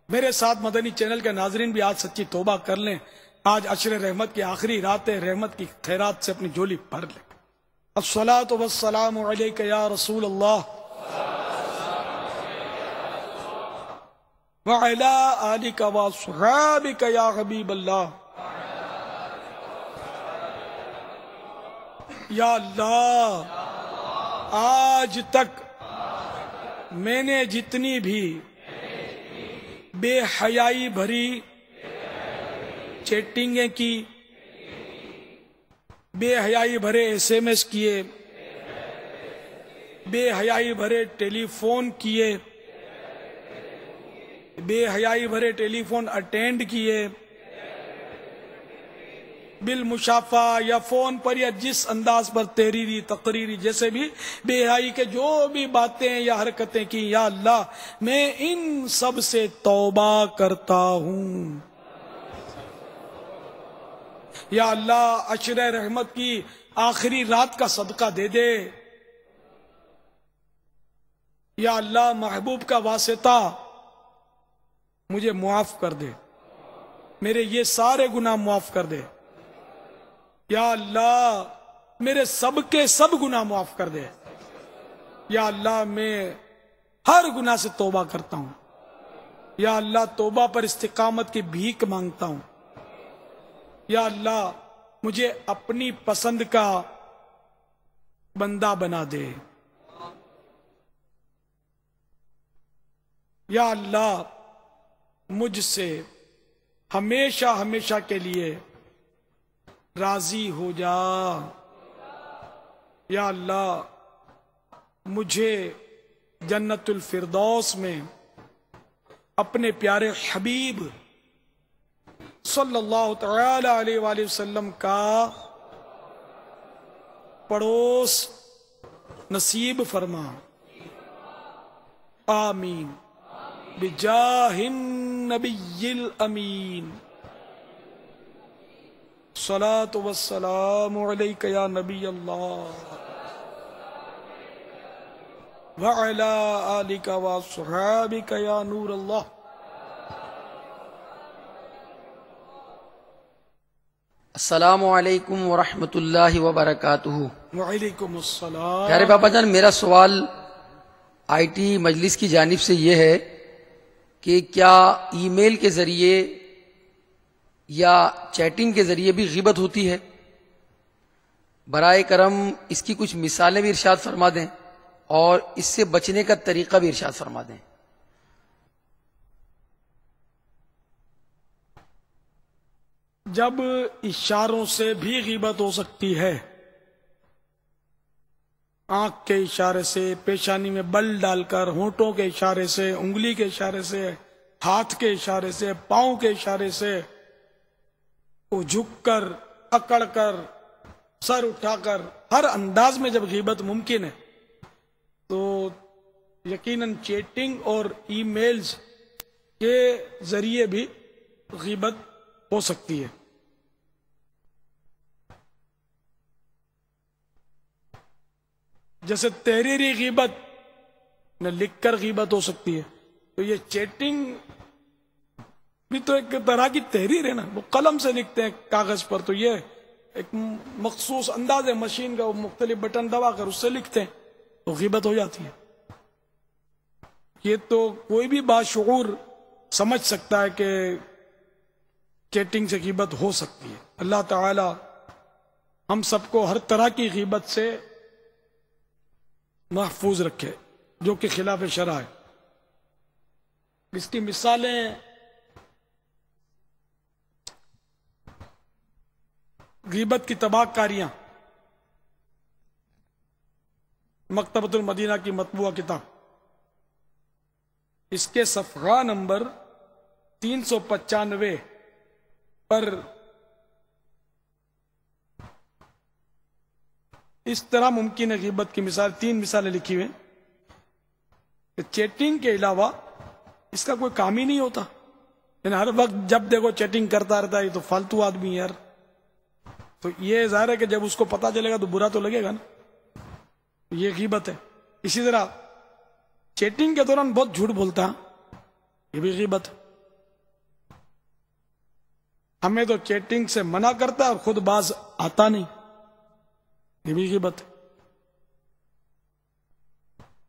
میرے ساتھ مدنی چینل کے ناظرین بھی آج سچی توبہ کر لیں. آج عشر رحمت کی آخری رات ہے، رحمت کی خیرات سے اپنی جھولی بھر لیں. الصلاۃ والسلام علیک یا رسول اللہ وعلی آلک واصحابک یا حبیب اللہ. یا اللہ، آج تک میں نے جتنی بھی بے حیائی بھری چیٹنگیں کی، بے حیائی بھرے SMS کیے، بے حیائی بھرے ٹیلی فون کیے، بے حیائی بھرے ٹیلی فون اٹینڈ کیے، بالمشافہ یا فون پر یا جس انداز پر تحریری تقریری جیسے بھی بے حیائی کے جو بھی باتیں یا حرکتیں کی، یا اللہ میں ان سب سے توبہ کرتا ہوں. یا اللہ عشر رحمت کی آخری رات کا صدقہ دے دے. یا اللہ محبوب کا واسطہ مجھے معاف کر دے، میرے یہ سارے گناہ معاف کر دے. یا اللہ میرے سب کے سب گناہ معاف کر دے. یا اللہ میں ہر گناہ سے توبہ کرتا ہوں. یا اللہ توبہ پر استقامت کی بھیک مانگتا ہوں. یا اللہ مجھے اپنی پسند کا بندہ بنا دے. یا اللہ مجھ سے ہمیشہ ہمیشہ کے لیے راضی ہو جا. یا اللہ مجھے جنت الفردوس میں اپنے پیارے حبیب صلی اللہ تعالی علیہ وآلہ وسلم کا پڑوس نصیب فرما. آمین بجاہ النبی الامین. الصلاۃ والسلام علیک یا نبی اللہ وعلی آلک واصحابک یا نور اللہ. السلام علیکم ورحمۃ اللہ وبرکاتہ. وعلیکم السلام. پیارے بابا جان، میرا سوال IT مجلس کی جانب سے یہ ہے کہ کیا ای میل کے ذریعے یا چیٹنگ کے ذریعے بھی غیبت ہوتی ہے؟ برائے کرم اس کی کچھ مثالیں بھی ارشاد فرما دیں اور اس سے بچنے کا طریقہ بھی ارشاد فرما دیں. جب اشاروں سے بھی غیبت ہو سکتی ہے، آنکھ کے اشارے سے، پیشانی میں بل ڈال کر، ہونٹوں کے اشارے سے، انگلی کے اشارے سے، ہاتھ کے اشارے سے، پاؤں کے اشارے سے، وہ جھک کر، اکڑ کر، سر اٹھا کر، ہر انداز میں جب غیبت ممکن ہے تو یقیناً چیٹنگ اور ای میلز کے ذریعے بھی غیبت ہو سکتی ہے. جیسے تحریری غیبت میں لکھ کر غیبت ہو سکتی ہے، تو یہ چیٹنگ بھی تو ایک طرح کی تحریر ہے نا، وہ قلم سے لکھتے ہیں کاغذ پر، تو یہ ایک مخصوص انداز ہے مشین کا، وہ مختلف بٹن دبا کر اس سے لکھتے ہیں تو غیبت ہو جاتی ہے. یہ تو کوئی بھی باشعور سمجھ سکتا ہے کہ چیٹنگ سے غیبت ہو سکتی ہے. اللہ تعالی ہم سب کو ہر طرح کی غیبت سے محفوظ رکھے جو کہ خلاف شرع ہے. اس کی مثالیں غیبت کی تباہ کاریاں، مکتبۃ المدینہ کی مطبوعہ کتاب، اس کے صفحہ نمبر 395 پر اس طرح ممکن ہے غیبت کی مثال 3 مثالیں لکھی ہوئی کہ چیٹنگ کے علاوہ اس کا کوئی کام ہی نہیں ہوتا، یعنی ہر وقت جب دیکھو چیٹنگ کرتا رہتا ہے، یہ تو فالتو آدمی ہے یار. تو یہ ظاہر ہے کہ جب اس کو پتا چلے گا تو برا تو لگے گا نا، یہ غیبت ہے. اسی طرح چیٹنگ کے دوران بہت جھوٹ بولتا ہے، یہ بھی غیبت ہے. ہمیں تو چیٹنگ سے منع کرتا ہے اور خود باز آتا نہیں، یہ بھی غیبت ہے.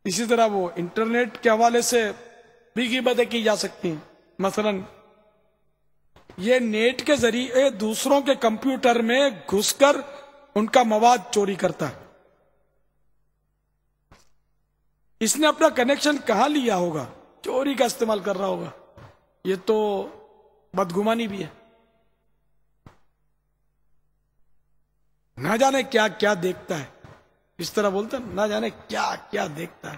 اسی طرح وہ انٹرنیٹ کے حوالے سے بھی غیبتیں کی جا سکتی ہیں. مثلا یہ نیٹ کے ذریعے دوسروں کے کمپیوٹر میں گھس کر ان کا مواد چوری کرتا ہے. اس نے اپنا کنیکشن کہاں لیا ہوگا، چوری کا استعمال کر رہا ہوگا. یہ تو بدگمانی بھی ہے. نہ جانے کیا کیا دیکھتا ہے، اس طرح بولتے ہیں نہ جانے کیا کیا دیکھتا ہے.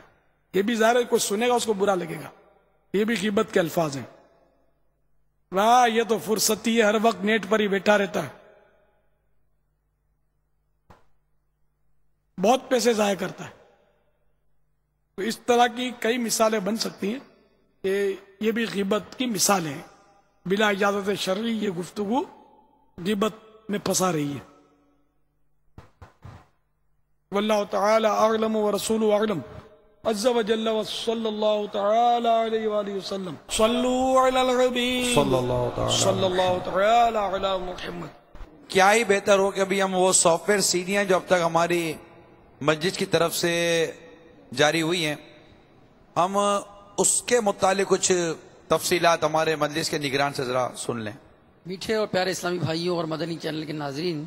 یہ بھی ظاہر ہے کوئی سنے گا اس کو برا لگے گا. یہ بھی غیبت کے الفاظ ہیں. واہ یہ تو فرصتی ہے، ہر وقت نیٹ پر ہی بیٹھا رہتا ہے، بہت پیسے ضائع کرتا ہے. تو اس طرح کی کئی مثالیں بن سکتی ہیں کہ یہ بھی غیبت کی مثالیں ہیں. بلا اجازت شرعی یہ گفتگو غیبت میں پھنسا رہی ہے. واللہ تعالی اعلم ورسولہ اعلم عز وجل وصلی اللہ تعالی علیہ وآلہ وسلم. صلوا علی الحبیب صلی اللہ تعالی علی محمد. کیا ہی بہتر ہو کہ ابھی ہم وہ سافٹ ویئر سیڑھیاں جو اب تک ہماری مسجد کی طرف سے جاری ہوئی ہیں، ہم اس کے متعلق کچھ تفصیلات ہمارے مجلس کے نگران سے ذرا سن لیں. میٹھے اور پیارے اسلامی بھائیوں اور مدنی چینل کے ناظرین،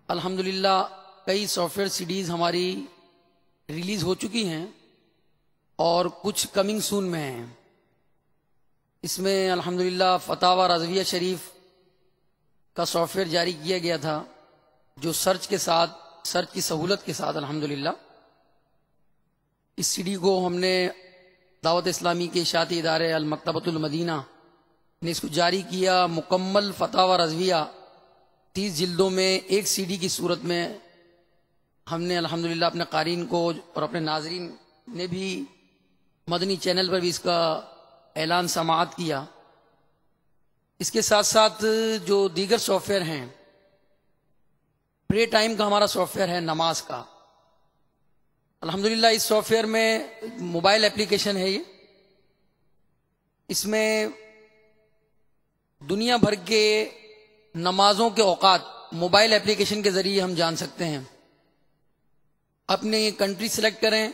الحمدللہ کئی سافٹ ویئر سیڈیز ہماری ریلیز ہو چکی ہیں اور کچھ کمنگ سون میں ہیں. اس میں الحمدللہ فتاوی رضویہ شریف کا سافٹ ویئر جاری کیا گیا تھا، جو سرچ کی سہولت کے ساتھ الحمدللہ اس سی ڈی کو ہم نے دعوت اسلامی کے اشاعتی ادارے المکتبۃ المدینہ نے اس کو جاری کیا. مکمل فتاوی رضویہ 30 جلدوں میں ایک سی ڈی کی صورت میں ہم نے الحمدللہ اپنے قارئین کو اور اپنے ناظرین نے بھی مدنی چینل پر بھی اس کا اعلان سماعت کیا. اس کے ساتھ ساتھ جو دیگر سافٹ ویئر ہیں، پرے ٹائم کا ہمارا سافٹ ویئر ہے نماز کا، الحمدللہ اس سافٹ ویئر میں موبائل اپلیکیشن ہے. اس میں دنیا بھر کے نمازوں کے اوقات موبائل اپلیکیشن کے ذریعے ہم جان سکتے ہیں. اپنی کنٹری سلیکٹ کریں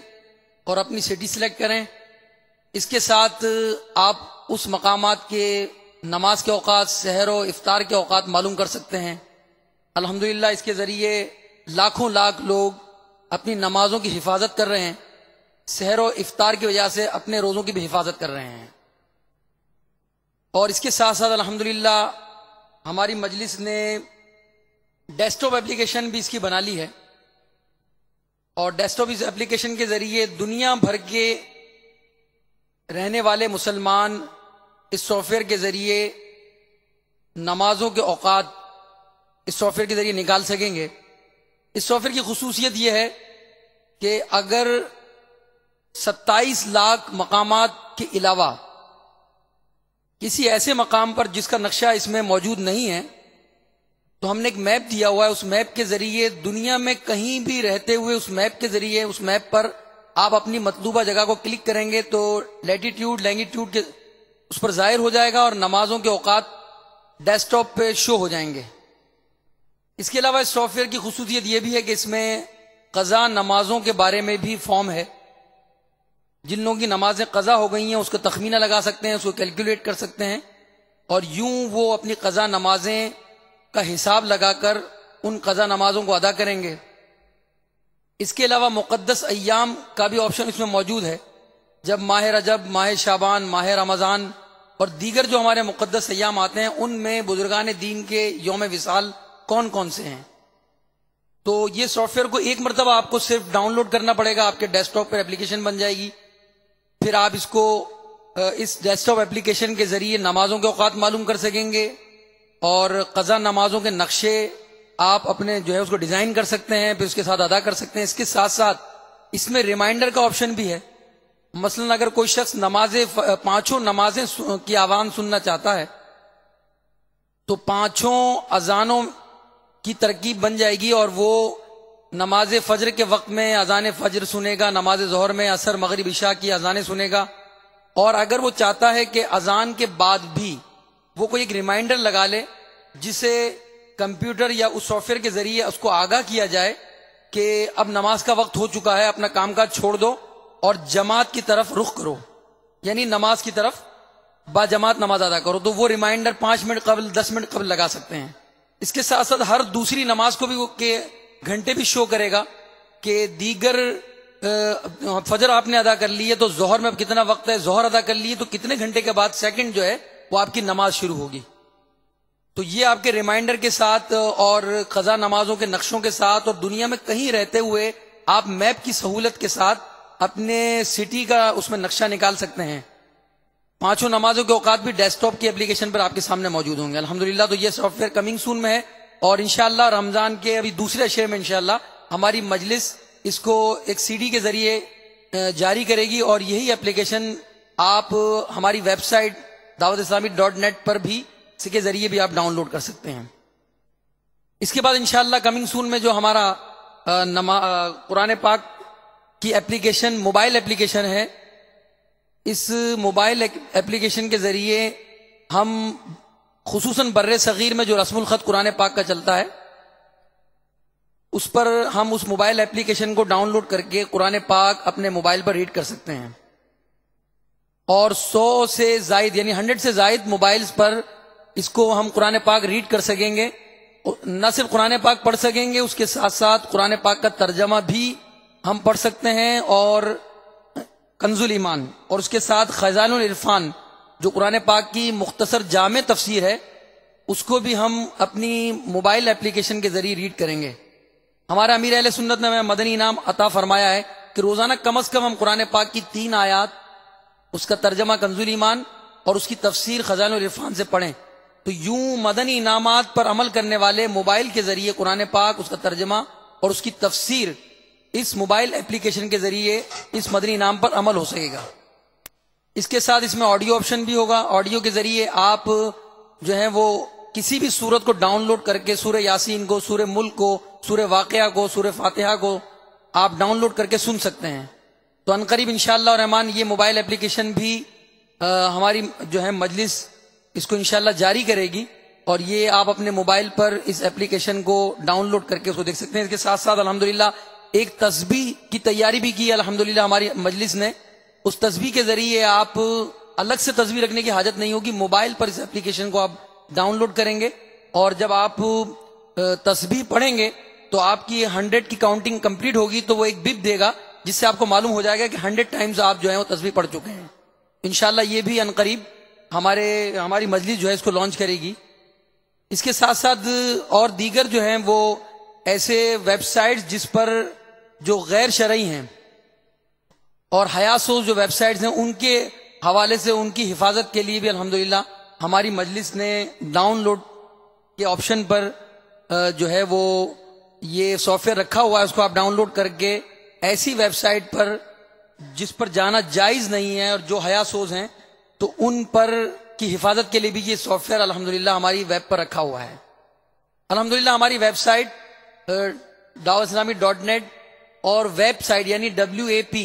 اور اپنی سٹی سلیکٹ کریں، اس کے ساتھ آپ اس مقامات کے نماز کے اوقات، سحر و افطار کے اوقات معلوم کر سکتے ہیں. الحمدللہ اس کے ذریعے لاکھوں لاکھ لوگ اپنی نمازوں کی حفاظت کر رہے ہیں، سحر و افطار کی وجہ سے اپنے روزوں کی بھی حفاظت کر رہے ہیں. اور اس کے ساتھ ساتھ الحمدللہ ہماری مجلس نے ڈیسک ٹاپ اپلیکیشن بھی اس کی بنا لی ہے، اور ڈیسک ٹاپ اس اپلیکیشن کے ذریعے دنیا بھر کے رہنے والے مسلمان اس سافٹ ویئر کے ذریعے نمازوں کے اوقات اس سافٹ ویئر کے ذریعے نکال سکیں گے. اس سافٹ ویئر کی خصوصیت یہ ہے کہ اگر 27 لاکھ مقامات کے علاوہ کسی ایسے مقام پر جس کا نقشہ اس میں موجود نہیں ہے، تو ہم نے ایک میپ دیا ہوا ہے. اس میپ کے ذریعے دنیا میں کہیں بھی رہتے ہوئے اس میپ کے ذریعے اس میپ پر آپ اپنی مطلوبہ جگہ کو کلک کریں گے تو لیٹیٹیوڈ لینگیٹیوڈ کے اس پر ظاہر ہو جائے گا اور نمازوں کے اوقات ڈیسک ٹاپ پہ شو ہو جائیں گے. اس کے علاوہ اس سافٹ ویئر کی خصوصیت یہ بھی ہے کہ اس میں قضا نمازوں کے بارے میں بھی فارم ہے. جن لوگوں کی نمازیں قضا ہو گئی ہیں اس کا تخمینہ لگا سکتے ہیں، اس کو کیلکولیٹ کر سکتے ہیں، اور یوں وہ اپنی قضا نمازیں کا حساب لگا کر ان قضا نمازوں کو ادا کریں گے. اس کے علاوہ مقدس ایام کا بھی آپشن اس میں موجود ہے. جب ماہ رجب، ماہ شعبان، ماہ رمضان اور دیگر جو ہمارے مقدس ایام آتے ہیں ان میں بزرگان دین کے یوم وصال کون کون سے ہیں. تو یہ سافٹ ویئر کو ایک مرتبہ آپ کو صرف ڈاؤن لوڈ کرنا پڑے گا، آپ کے ڈیسک ٹاپ پر اپلیکیشن بن جائے گی. پھر آپ اس کو اس ڈیسک ٹاپ اپلیکیشن کے ذریعے نمازوں کے اوقات معلوم کر سکیں گے، اور قضا نمازوں کے نقشے آپ اپنے جو ہے اس کو ڈیزائن کر سکتے ہیں، پھر اس کے ساتھ ادا کر سکتے ہیں. اس کے ساتھ ساتھ اس میں ریمائنڈر کا آپشن بھی ہے. مثلا اگر کوئی شخص پانچوں نمازیں کی آوان سننا چاہتا ہے تو پانچوں اذانوں کی ترکیب بن جائے گی، اور وہ نماز فجر کے وقت میں اذان فجر سنے گا، نماز ظہر میں عصر مغرب عشاء کی اذانیں سنے گا. اور اگر وہ چاہتا ہے کہ اذان کے بعد بھی وہ کوئی ایک ریمائنڈر لگا لے جسے کمپیوٹر یا اس سافٹ ویئر کے ذریعے اس کو آگاہ کیا جائے کہ اب نماز کا وقت ہو چکا ہے، اپنا کام کاج چھوڑ دو اور جماعت کی طرف رخ کرو، یعنی نماز کی طرف با جماعت نماز ادا کرو، تو وہ ریمائنڈر 5 منٹ قبل 10 منٹ قبل لگا سکتے ہیں. اس کے ساتھ ساتھ ہر دوسری نماز کو بھی وہ کہ گھنٹے بھی شو کرے گا کہ دیگر فجر آپ نے ادا کر لی ہے تو ظہر میں اب کتنا وقت ہے، ظہر ادا کر لی ہے تو کتنے گھنٹے کے بعد سیکنڈ جو ہے وہ آپ کی نماز شروع ہوگی. تو یہ آپ کے ریمائنڈر کے ساتھ اور قضا نمازوں کے نقشوں کے ساتھ اور دنیا میں کہیں رہتے ہوئے آپ میپ کی سہولت کے ساتھ اپنے سٹی کا اس میں نقشہ نکال سکتے ہیں. پانچوں نمازوں کے اوقات بھی ڈیسک ٹاپ کی اپلیکیشن پر آپ کے سامنے موجود ہوں گے الحمدللہ. تو یہ سافٹ ویئر کمنگ سون میں ہے اور انشاءاللہ رمضان کے ابھی دوسرے عشرے میں انشاءاللہ ہماری مجلس اس کو ایک سی ڈی کے ذریعے جاری کرے گی، اور یہی اپلیکیشن آپ ہماری ویب سائٹ dawatIslami.net پر بھی اس کے ذریعے بھی آپ ڈاؤن لوڈ کر سکتے ہیں. اس کے بعد انشاءاللہ کمنگ سون میں جو ہمارا قرآن پاک کی اپلیکیشن موبائل اپلیکیشن ہے، اس موبائل اپلیکیشن کے ذریعے ہم خصوصاً بر صغیر میں جو رسم الخط قرآن پاک کا چلتا ہے اس پر ہم اس موبائل اپلیکیشن کو ڈاؤن لوڈ کر کے قرآن پاک اپنے موبائل پر ریڈ کر سکتے ہیں. اور 100 سے زائد یعنی 100 سے زائد موبائلز پر اس کو ہم قرآن پاک ریڈ کر سکیں گے. نہ صرف قرآن پاک پڑھ سکیں گے، اس کے ساتھ ساتھ قرآن پاک کا ترجمہ بھی ہم پڑھ سکتے ہیں، اور کنز الایمان اور اس کے ساتھ خزائن العرفان جو قرآن پاک کی مختصر جامع تفسیر ہے اس کو بھی ہم اپنی موبائل اپلیکیشن کے ذریعے ریڈ کریں گے. ہمارا امیر اہل سنت نے ہمیں مدنی انعام عطا فرمایا ہے کہ روزانہ کم از کم ہم قرآن پاک کی 3 آیات، اس کا ترجمہ کنز الایمان اور اس کی تفسیر خزائن العرفان سے پڑھیں. تو یوں مدنی انعامات پر عمل کرنے والے موبائل کے ذریعے قرآن پاک، اس کا ترجمہ اور اس کی تفسیر اس موبائل اپلیکیشن کے ذریعے اس مدنی انعام پر عمل ہو سکے گا. اس کے ساتھ اس میں آڈیو آپشن بھی ہوگا. آڈیو کے ذریعے آپ جو ہے وہ کسی بھی سورت کو ڈاؤن لوڈ کر کے سورہ یاسین کو، سورہ ملک کو، سورہ واقعہ کو، سورہ فاتحہ کو آپ ڈاؤن لوڈ کر کے سن سکتے ہیں. تو عنقریب انشاءاللہ الرحمن یہ موبائل اپلیکیشن بھی ہماری جو ہے مجلس اس کو انشاءاللہ جاری کرے گی، اور یہ آپ اپنے موبائل پر اس اپلیکیشن کو ڈاؤن لوڈ کر کے اس کو دیکھ سکتے ہیں. اس کے ساتھ ساتھ الحمدللہ ایک تسبیح کی تیاری بھی کی ہے الحمدللہ ہماری مجلس نے. اس تسبیح کے ذریعے آپ الگ سے تسبیح رکھنے کی حاجت نہیں ہوگی، موبائل پر اس اپلیکیشن کو آپ ڈاؤن لوڈ کریں گے، اور جب آپ تسبیح پڑھیں گے تو آپ کی 100 کی کاؤنٹنگ کمپلیٹ ہوگی تو وہ ایک بپ دے گا جس سے آپ کو معلوم ہو جائے گا کہ 100 ٹائمز آپ جو ہے وہ تسبیح پڑھ چکے ہیں. انشاءاللہ یہ بھی عنقریب ہماری مجلس جو ہے اس کو لانچ کرے گی. اس کے ساتھ ساتھ اور دیگر جو ہیں وہ ایسے ویب سائٹس جس پر جو غیر شرعی ہیں اور حیاسوز جو ویب سائٹس ہیں ان کے حوالے سے ان کی حفاظت کے لیے بھی الحمدللہ ہماری مجلس نے ڈاؤن لوڈ کے آپشن پر جو ہے وہ یہ سافٹ ویئر رکھا ہوا ہے. اس کو آپ ڈاؤن لوڈ کر کے ایسی ویب سائٹ پر جس پر جانا جائز نہیں ہے اور جو حیاسوز ہیں تو ان پر کی حفاظت کے لیے بھی یہ سافٹ ویئر الحمدللہ ہماری ویب پر رکھا ہوا ہے. الحمدللہ ہماری ویب سائٹ dawatIslami.net اور ویب سائٹ یعنی WAP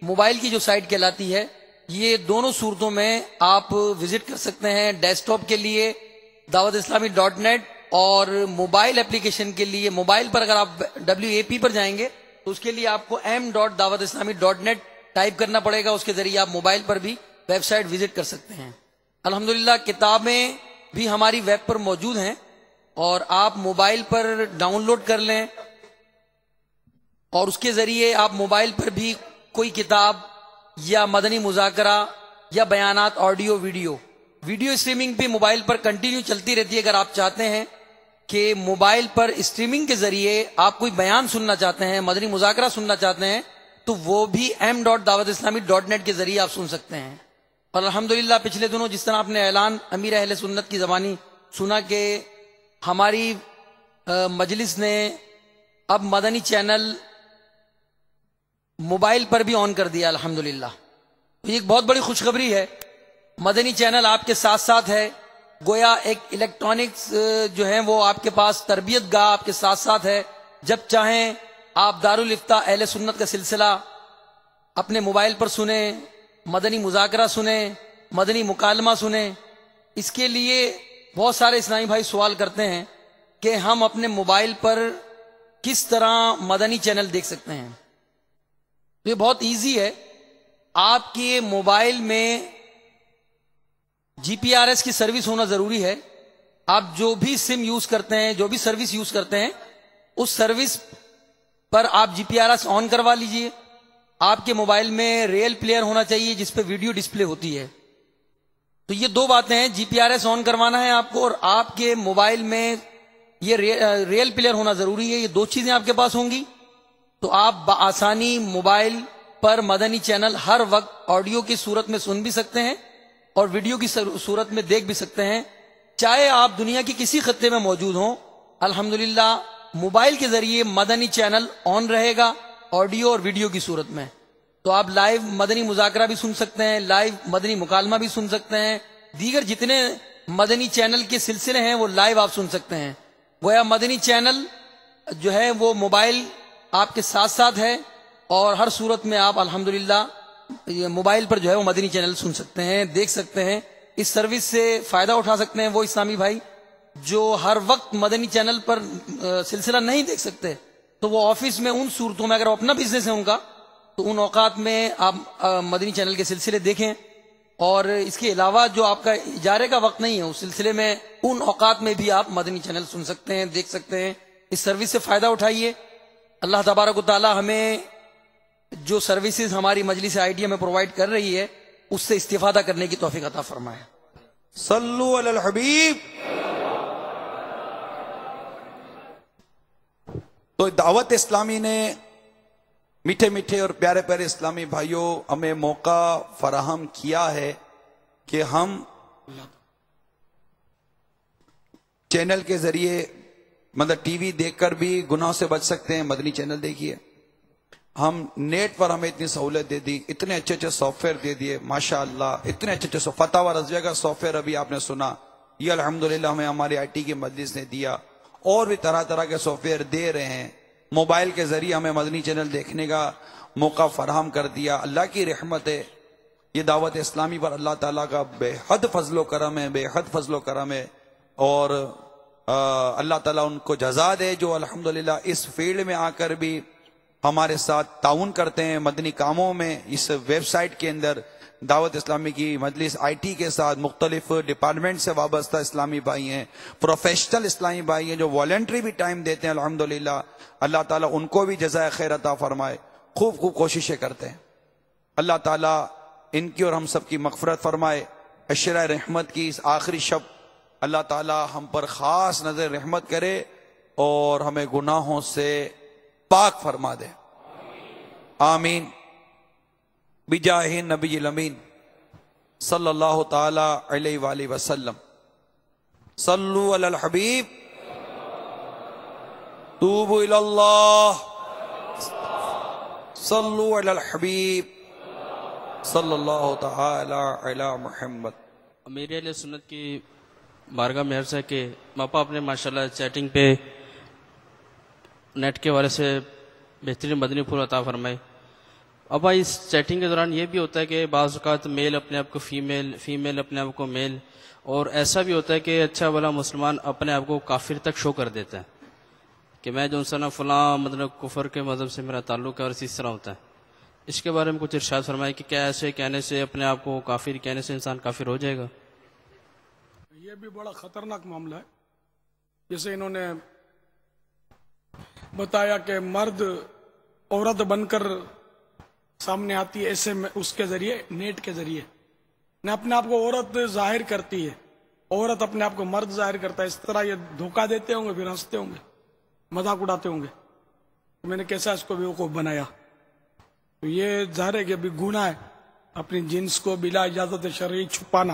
موبائل کی جو سائٹ کہلاتی ہے، یہ دونوں صورتوں میں آپ وزٹ کر سکتے ہیں. ڈیسک ٹاپ کے لیے dawatIslami.net اور موبائل اپلیکیشن کے لیے موبائل پر اگر آپ WAP پر جائیں گے تو اس کے لیے آپ کو m.dawatislami.net ٹائپ کرنا پڑے گا. اس کے ذریعے آپ موبائل پر بھی ویب سائٹ وزٹ کر سکتے ہیں. الحمدللہ کتابیں بھی ہماری ویب پر موجود ہیں اور آپ موبائل پر ڈاؤن لوڈ کر لیں اور اس کے ذریعے آپ موبائل پر بھی کوئی کتاب یا مدنی مذاکرہ یا بیانات آڈیو ویڈیو اسٹریمنگ بھی موبائل پر کنٹینیو چلتی رہتی ہے. اگر آپ چاہتے ہیں کہ موبائل پر اسٹریمنگ کے ذریعے آپ کوئی بیان سننا چاہتے ہیں، مدنی مذاکرہ سننا چاہتے ہیں تو وہ بھی m.dawatislami.net کے ذریعے آپ سن سکتے ہیں. اور الحمدللہ پچھلے دنوں جس طرح آپ نے اعلان امیر اہل سنت کی زبانی سنا کہ ہماری مجلس نے اب مدنی چینل موبائل پر بھی آن کر دیا الحمدللہ. یہ ایک بہت بڑی خوشخبری ہے. مدنی چینل آپ کے ساتھ ساتھ ہے، گویا ایک الیکٹرانکس جو ہیں وہ آپ کے پاس تربیت گاہ آپ کے ساتھ ساتھ ہے. جب چاہیں آپ دارالافتاء اہل سنت کا سلسلہ اپنے موبائل پر سنیں، مدنی مذاکرہ سنیں، مدنی مکالمہ سنیں. اس کے لیے بہت سارے اسلامی بھائی سوال کرتے ہیں کہ ہم اپنے موبائل پر کس طرح مدنی چینل دیکھ سکتے ہیں. یہ بہت ایزی ہے. آپ کے موبائل میں GPS کی سروس ہونا ضروری ہے. آپ جو بھی سم یوز کرتے ہیں، جو بھی سروس یوز کرتے ہیں، اس سروس پر آپ GPS آن کروا لیجئے. آپ کے موبائل میں ریل پلیئر ہونا چاہیے جس پہ ویڈیو ڈسپلے ہوتی ہے. تو یہ دو باتیں ہیں، GPS آن کروانا ہے آپ کو، اور آپ کے موبائل میں یہ ریل پلیئر ہونا ضروری ہے. یہ دو چیزیں آپ کے پاس ہوں گی تو آپ بآسانی موبائل پر مدنی چینل ہر وقت آڈیو کی صورت میں سن بھی سکتے ہیں اور ویڈیو کی صورت میں دیکھ بھی سکتے ہیں. چاہے آپ دنیا کی کسی خطے میں موجود ہوں، الحمدللہ موبائل کے ذریعے مدنی چینل آن رہے گا آڈیو اور ویڈیو کی صورت میں. تو آپ لائیو مدنی مذاکرہ بھی سن سکتے ہیں، لائیو مدنی مکالمہ بھی سن سکتے ہیں، دیگر جتنے مدنی چینل کے سلسلے ہیں وہ لائیو آپ سن سکتے ہیں. گویا مدنی چینل جو ہے وہ موبائل آپ کے ساتھ ساتھ ہے، اور ہر صورت میں آپ الحمدللہ موبائل پر جو ہے وہ مدنی چینل سن سکتے ہیں، دیکھ سکتے ہیں. اس سروس سے فائدہ اٹھا سکتے ہیں وہ اسلامی بھائی جو ہر وقت مدنی چینل پر سلسلہ نہیں دیکھ سکتے. تو وہ آفس میں ان صورتوں میں، اگر اپنا بزنس ہے ان کا، تو ان اوقات میں آپ مدنی چینل کے سلسلے دیکھیں. اور اس کے علاوہ جو آپ کا اجارے کا وقت نہیں ہے اس سلسلے میں ان اوقات میں بھی آپ مدنی چینل سن سکتے ہیں، دیکھ سکتے ہیں. اس سروس سے فائدہ اٹھائیے. اللہ تبارک و تعالی ہمیں جو سروسز ہماری مجلس ITM میں پرووائڈ کر رہی ہے اس سے استفادہ کرنے کی توفیق عطا فرمائے. صلو علی الحبیب. تو دعوت اسلامی نے میٹھے میٹھے اور پیارے پیارے اسلامی بھائیوں ہمیں موقع فراہم کیا ہے کہ ہم چینل کے ذریعے مطلب ٹی وی دیکھ کر بھی گناہ سے بچ سکتے ہیں. مدنی چینل دیکھیے. ہم نیٹ پر ہمیں اتنی سہولت دے دی، اتنے اچھے اچھے سافٹ ویئر دے دیے ماشاءاللہ، اتنے اچھے اچھے فتاوی رضویہ کا سافٹ ویئر ابھی آپ نے سنا، یہ الحمدللہ ہمیں ہماری IT کی مجلس نے دیا. اور بھی طرح طرح کے سافٹ ویئر دے رہے ہیں. موبائل کے ذریعے ہمیں مدنی چینل دیکھنے کا موقع فراہم کر دیا. اللہ کی رحمت ہے. یہ دعوت اسلامی پر اللہ تعالیٰ کا بے حد فضل و کرم ہے، بے حد فضل و کرم ہے. اور اللہ تعالیٰ ان کو جزا دے جو الحمدللہ اس فیلڈ میں آ کر بھی ہمارے ساتھ تعاون کرتے ہیں مدنی کاموں میں. اس ویب سائٹ کے اندر دعوت اسلامی کی مجلس IT کے ساتھ مختلف ڈپارٹمنٹ سے وابستہ اسلامی بھائی ہیں، پروفیشنل اسلامی بھائی ہیں جو والنٹری بھی ٹائم دیتے ہیں الحمدللہ. اللہ تعالیٰ ان کو بھی جزائے خیر عطا فرمائے. خوب خوب کوششیں کرتے ہیں. اللہ تعالیٰ ان کی اور ہم سب کی مغفرت فرمائے. عشرہ رحمت کی اس آخری شب اللہ تعالیٰ ہم پر خاص نظر رحمت کرے اور ہمیں گناہوں سے پاک فرما دے. آمین. بجاہ نبی الامین صلی اللہ تعالی علیہ وآلہ وسلم. صلو علی الحبیب. توبوا الی اللہ. صلو علی الحبیب صلی اللہ تعالی علی محمد. امیر اہل سنت کی بارگاہ میں عرض ہے کہ ماپا اپنے ماشاءاللہ چیٹنگ پہ نیٹ کے والے سے بہترین مدنی پھول عطا فرمائے. ابا اس چیٹنگ کے دوران یہ بھی ہوتا ہے کہ بعض اوقات میل اپنے آپ کو فیمیل اپنے آپ کو میل، اور ایسا بھی ہوتا ہے کہ اچھا والا مسلمان اپنے آپ کو کافر تک شو کر دیتا ہے کہ میں جو انسان فلاں مطلب کفر کے مذہب سے میرا تعلق ہے، اور اس طرح ہوتا ہے. اس کے بارے میں کچھ ارشاد فرمائے کہ کیا ایسے کہنے سے اپنے آپ کو کافر کہنے سے انسان کافر ہو جائے گا؟ یہ بھی بڑا خطرناک معاملہ ہے. جیسے انہوں نے بتایا کہ مرد عورت بن کر سامنے آتی ہے، ایسے میں اس کے ذریعے نیٹ کے ذریعے نہ اپنے آپ کو عورت ظاہر کرتی ہے، عورت اپنے آپ کو مرد ظاہر کرتا ہے. اس طرح یہ دھوکہ دیتے ہوں گے، پھر ہنستے ہوں گے، مذاق اڑاتے ہوں گے میں نے کیسا اس کو بیوقوف بنایا. تو یہ ظاہر ہے کہ ابھی گناہ ہے اپنی جنس کو بلا اجازت شرعی چھپانا.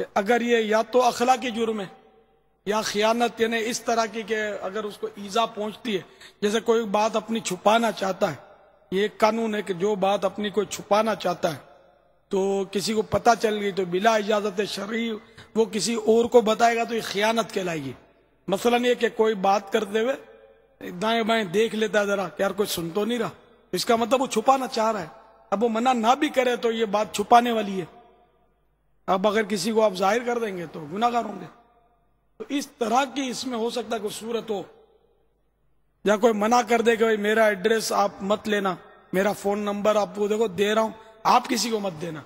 کہ اگر یہ یا تو اخلاقی جرم ہے یا خیانت، یعنی اس طرح کی کہ اگر اس کو ایذا پہنچتی ہے، جیسے کوئی بات اپنی چھپانا چاہتا ہے، یہ ایک قانون ہے کہ جو بات اپنی کوئی چھپانا چاہتا ہے تو کسی کو پتہ چل گئی تو بلا اجازت شرعی وہ کسی اور کو بتائے گا تو یہ خیانت کہلائے گی۔ مثلا یہ کہ کوئی بات کرتے ہوئے دائیں بائیں دیکھ لیتا ہے ذرا کہ یار کوئی سن تو نہیں رہا، اس کا مطلب وہ چھپانا چاہ رہا ہے، اب وہ منع نہ بھی کرے تو یہ بات چھپانے والی ہے، اب اگر کسی کو آپ ظاہر کر دیں گے تو گناہ گار ہوں گے۔ تو اس طرح کی اس میں ہو سکتا ہے کوئی صورت ہو، یا کوئی منع کر دے کہ میرا ایڈریس آپ مت لینا، میرا فون نمبر آپ کو دیکھو دے رہا ہوں، آپ کسی کو مت دینا،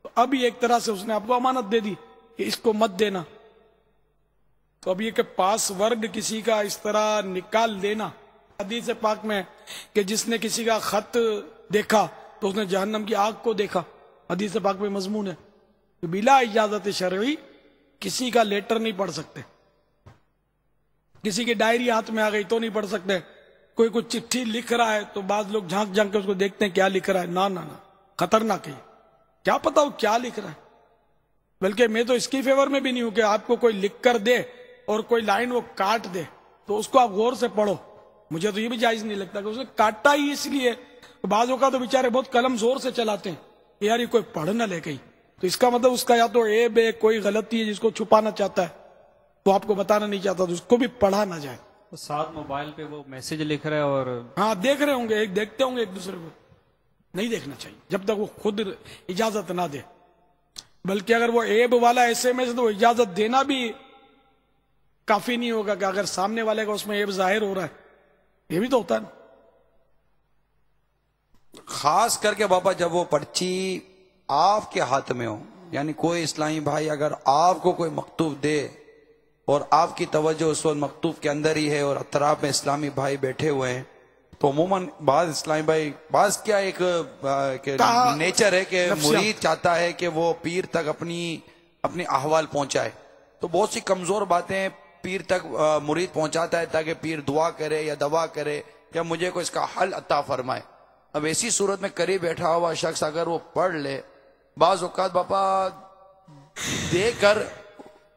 تو اب ایک طرح سے اس نے آپ کو امانت دے دی کہ اس کو مت دینا۔ تو اب یہ کہ پاس ورڈ کسی کا اس طرح نکال لینا، حدیث پاک میں کہ جس نے کسی کا خط دیکھا تو اس نے جہنم کی آگ کو دیکھا، حدیث پاک میں مضمون ہے، کہ بلا اجازت شرعی کسی کا لیٹر نہیں پڑھ سکتے، کسی کی ڈائری ہاتھ میں آ گئی تو نہیں پڑھ سکتے، کوئی کچھ چٹھی لکھ رہا ہے تو بعض لوگ جھانک جھانک کے اس کو دیکھتے ہیں کیا لکھ رہا ہے، نہ خطرناک ہے، کیا پتا وہ کیا لکھ رہا ہے۔ بلکہ میں تو اس کی فیور میں بھی نہیں ہوں کہ آپ کو کوئی لکھ کر دے اور کوئی لائن وہ کاٹ دے تو اس کو آپ غور سے پڑھو، مجھے تو یہ بھی جائز نہیں لگتا کہ اس نے کاٹا ہی اس لیے، بعضوں کا تو بیچارے بہت قلم زور سے چلاتے ہیں کہ یار یہ کوئی پڑھ نہ لے گئی، تو اس کا مطلب اس کا یا تو عیب ہے، کوئی غلطی ہے جس کو چھپانا چاہتا ہے تو آپ کو بتانا نہیں چاہتا، تو اس کو بھی پڑھا نہ جائے۔ ساتھ موبائل پہ وہ میسج لکھ رہا ہے اور ہاں دیکھ رہے ہوں گے، دیکھتے ہوں گے ایک دوسرے کو، نہیں دیکھنا چاہیے جب تک وہ خود اجازت نہ دے، بلکہ اگر وہ عیب والا ایسے میں سے تو اجازت دینا بھی کافی نہیں ہوگا کہ اگر سامنے والے کا اس میں عیب ظاہر ہو رہا ہے، یہ بھی تو ہوتا ہے۔ خاص کر کے بابا جب وہ پرچی آپ کے ہاتھ میں ہو، یعنی کوئی اسلامی بھائی اگر آپ کو کوئی مکتوب دے اور آپ کی توجہ اس وقت مکتوب کے اندر ہی ہے اور اطراف میں اسلامی بھائی بیٹھے ہوئے ہیں، تو عموماً بعض اسلامی بھائی بعض کیا ایک نیچر ہے کہ مرید چاہتا ہے کہ وہ پیر تک اپنی احوال پہنچائے، تو بہت سی کمزور باتیں پیر تک مرید پہنچاتا ہے تاکہ پیر دعا کرے یا دوا کرے یا مجھے کو اس کا حل عطا فرمائے۔ اب ایسی صورت میں قریب بیٹھا ہوا شخص اگر وہ پڑھ لے، بعض اوقات باپا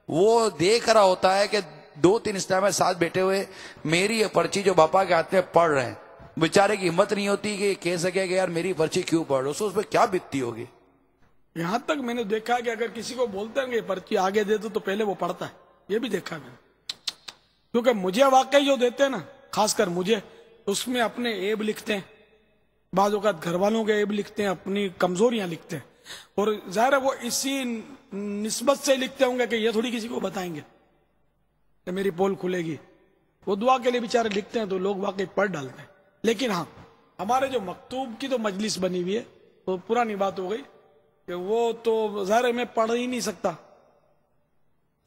وہ دیکھ رہا ہوتا ہے کہ 2-3 اسلامی ساتھ بیٹھے ہوئے میری یہ پرچی جو باپا کے ہاتھ میں پڑھ رہے ہیں، بیچارے کی ہمت نہیں ہوتی کہ کہہ سکے کہ یار میری پرچی کیوں پڑھ رہے ہو، اس پہ کیا بیتتی ہوگی۔ یہاں تک میں نے دیکھا کہ اگر کسی کو بولتے ہیں کہ پرچی آگے دے دو تو پہلے وہ پڑھتا ہے، یہ بھی دیکھا میں نے، کیونکہ مجھے واقعی جو دیتے ہیں نا، خاص کر مجھے، اس میں اپنے عیب لکھتے ہیں، بعض اوقات گھر والوں کے عیب لکھتے ہیں، اپنی کمزوریاں لکھتے ہیں، اور ظاہر ہے وہ اسی نسبت سے لکھتے ہوں گے کہ یہ تھوڑی کسی کو بتائیں گے کہ میری پول کھلے گی، وہ دعا کے لیے بیچارے لکھتے ہیں تو لوگ واقعی پڑھ ڈالتے ہیں۔ لیکن ہاں ہمارے جو مکتوب کی تو مجلس بنی ہوئی ہے، وہ پرانی بات ہو گئی کہ وہ تو ظاہر ہے میں پڑھ ہی نہیں سکتا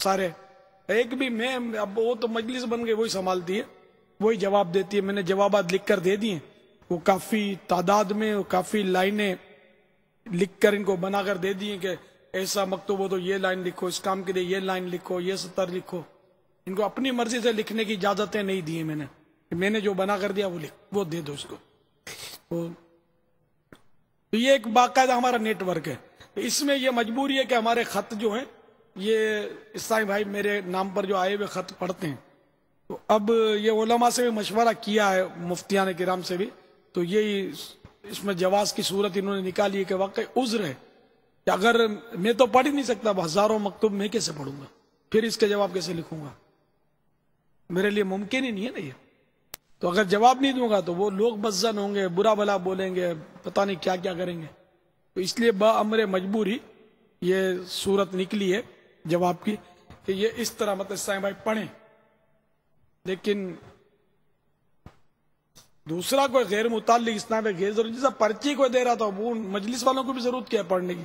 سارے، ایک بھی میں، اب وہ تو مجلس بن گئی، وہی سنبھالتی ہے، وہی جواب دیتی ہے، میں نے جوابات لکھ کر دے دیے، وہ کافی تعداد میں کافی لائنیں لکھ کر ان کو بنا کر دے دیے کہ ایسا مکتوب ہو تو یہ لائن لکھو، اس کام کے لیے یہ لائن لکھو، یہ سطر لکھو، ان کو اپنی مرضی سے لکھنے کی اجازتیں نہیں دی میں نے جو بنا کر دیا وہ دے دو اس کو۔ تو یہ ایک باقاعدہ ہمارا نیٹ ورک ہے، اس میں یہ مجبوری ہے کہ ہمارے خط جو ہیں، یہ اسلامی بھائی میرے نام پر جو آئے ہوئے خط پڑھتے ہیں، تو اب یہ علماء سے بھی مشورہ کیا ہے، مفتیان کرام سے بھی، تو یہی اس میں جواز کی صورت انہوں نے نکالی ہے کہ واقعی عذر ہے کہ اگر میں تو پڑھ ہی نہیں سکتا، ہزاروں مکتوب میں کیسے پڑھوں گا، پھر اس کے جواب کیسے لکھوں گا، میرے لیے ممکن ہی نہیں ہے نا یہ، تو اگر جواب نہیں دوں گا تو وہ لوگ بدظن ہوں گے، برا بھلا بولیں گے، پتہ نہیں کیا کیا کریں گے، تو اس لیے بامر مجبوری یہ صورت نکلی ہے جواب کی کہ یہ اس طرح مطلب اسلامی بھائی پڑھیں۔ لیکن دوسرا کوئی غیر متعلق اسلام میں غیر ضروری، جیسا پرچی کوئی دے رہا تھا، وہ مجلس والوں کو بھی ضرورت کیا ہے پڑھنے کی،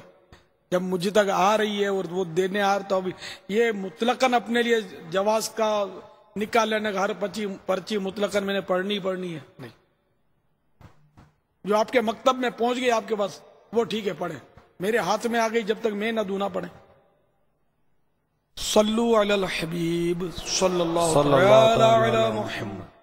جب مجھے تک آ رہی ہے اور وہ دینے آ رہا تھا، یہ مطلقاً اپنے لیے جواز کا نکال لینے کا ہر پرچی مطلقاً میں نے پڑھنی ہے، نہیں، جو آپ کے مکتب میں پہنچ گئی آپ کے پاس وہ ٹھیک ہے پڑھیں، میرے ہاتھ میں آ گئی جب تک میں نہ دوں نہ پڑھیں۔ صلو علی الحبیب صلی اللہ علی محمد۔